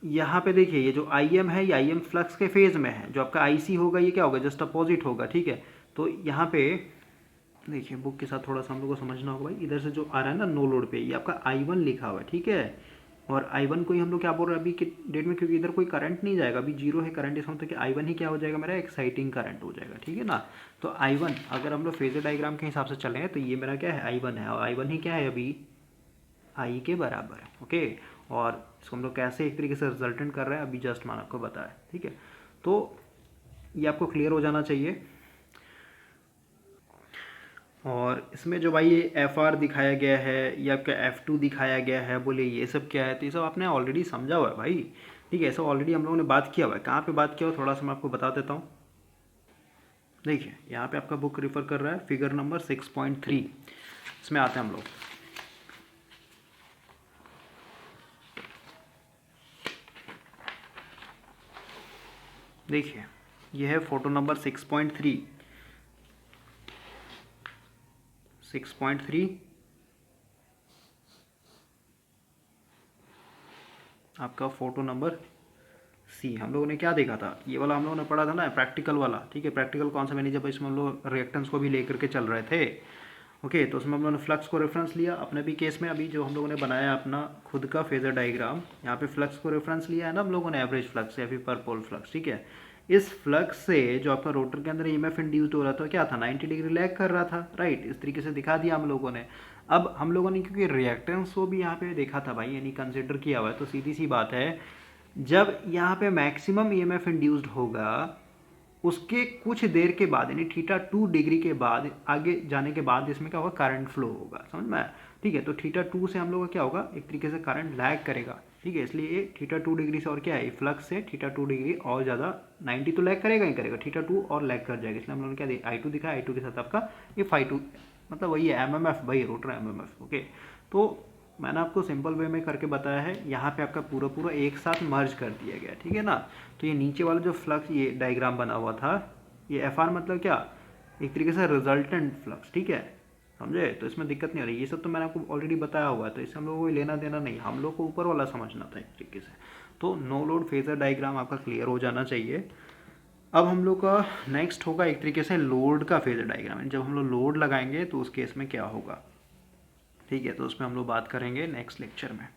यहाँ पे देखिए ये जो IM है ये IM फ्लक्स के फेज़ में है, जो आपका IC होगा ये क्या होगा, जस्ट अपोजिट होगा। ठीक है, तो यहाँ पे देखिए बुक के साथ थोड़ा सा हम लोग को समझना होगा भाई। इधर से जो आ रहा है ना नो लोड पे, ये आपका I1 लिखा हुआ है। ठीक है, और I1 को ही हम लोग क्या बोल रहे हैं अभी के डेट में, क्योंकि इधर कोई करंट नहीं जाएगा, अभी जीरो है करंट, इसका मतलब कि I1 ही क्या हो जाएगा मेरा, एक्साइटिंग करंट हो जाएगा। ठीक है ना, तो I1 अगर हम लोग फेजर डायग्राम के हिसाब से चलें तो ये मेरा क्या है, I1 है, और I1 ही क्या है अभी I के बराबर है। ओके, और इसको हम लोग कैसे एक तरीके से रिजल्टेंट कर रहे हैं अभी जस्ट मैंने आपको बताया। ठीक है, तो ये आपको क्लियर हो जाना चाहिए। और इसमें जो भाई ये FR दिखाया गया है, या आपका F2 दिखाया गया है, बोले ये सब क्या है, तो ये सब आपने ऑलरेडी समझा हुआ है भाई। ठीक है, ऐसा ऑलरेडी हम लोगों ने बात किया हुआ है। कहाँ पे बात किया हुआ, थोड़ा सा मैं आपको बता देता हूँ। देखिए यहाँ पे आपका बुक रिफ़र कर रहा है फिगर नंबर 6.3, इसमें आते हैं हम लोग। देखिए यह है फोटो नंबर 6.3 आपका फोटो नंबर C। हम लोगों ने क्या देखा था, ये वाला हम लोगों ने पढ़ा था ना, प्रैक्टिकल वाला। ठीक है, प्रैक्टिकल कौन सा मैंने, जब इसमें हम लोग रिएक्टेंस को भी लेकर के चल रहे थे। ओके, तो उसमें हम लोगों ने फ्लक्स को रेफरेंस लिया अपने भी केस में। अभी जो हम लोगों ने बनाया अपना खुद का फेजर डायग्राम, यहाँ पे फ्लक्स को रेफरेंस लिया है ना हम लोगों ने, एवरेज फ्लक्स या फिर पर पोल फ्लक्स। ठीक है, इस फ्लक्स से जो आपका रोटर के अंदर EMF इंड्यूस्ड हो रहा था क्या था, 90 डिग्री लैग कर रहा था। राइट, इस तरीके से दिखा दिया हम लोगों ने। अब हम लोगों ने क्योंकि रिएक्टेंस को भी यहाँ पे देखा था भाई, यानी कंसिडर किया हुआ है, तो सीधी सी बात है, जब यहाँ पे मैक्सिमम EMF इंड्यूस्ड होगा उसके कुछ देर के बाद, यानी θ2 डिग्री के बाद आगे जाने के बाद इसमें क्या होगा, करंट फ्लो होगा। समझ में? ठीक है, तो θ2 से हम लोग का क्या होगा, एक तरीके से करंट लैग करेगा। ठीक है, इसलिए ये θ2 डिग्री से और क्या है, फ्लक्स से θ2 डिग्री और ज़्यादा 90 तो लैग करेगा ही करेगा, θ2 और लैग कर जाएगा। इसलिए हम लोगों ने क्या I2 दिखा, I2 के साथ आपका ये ∅2, मतलब वही है MMF भाई, रोटर MMF। ओके, तो मैंने आपको सिंपल वे में करके बताया है। यहाँ पे आपका पूरा पूरा एक साथ मर्ज कर दिया गया। ठीक है ना, तो ये नीचे वाला जो फ्लक्स ये डायग्राम बना हुआ था, ये FR मतलब क्या, एक तरीके से रिजल्टेंट फ्लक्स। ठीक है, समझे? तो इसमें दिक्कत नहीं आ रही, ये सब तो मैंने आपको ऑलरेडी बताया हुआ है, तो इससे हम लोगों को लेना देना नहीं, हम लोग को ऊपर वाला समझना था एक तरीके से। तो नो लोड फेजर डायग्राम आपका क्लियर हो जाना चाहिए। अब हम लोग का नेक्स्ट होगा एक तरीके से लोड का फेजर डायग्राम। जब हम लोग लोड लगाएंगे तो उस केस में क्या होगा, ठीक है, तो उसमें हम लोग बात करेंगे नेक्स्ट लेक्चर में।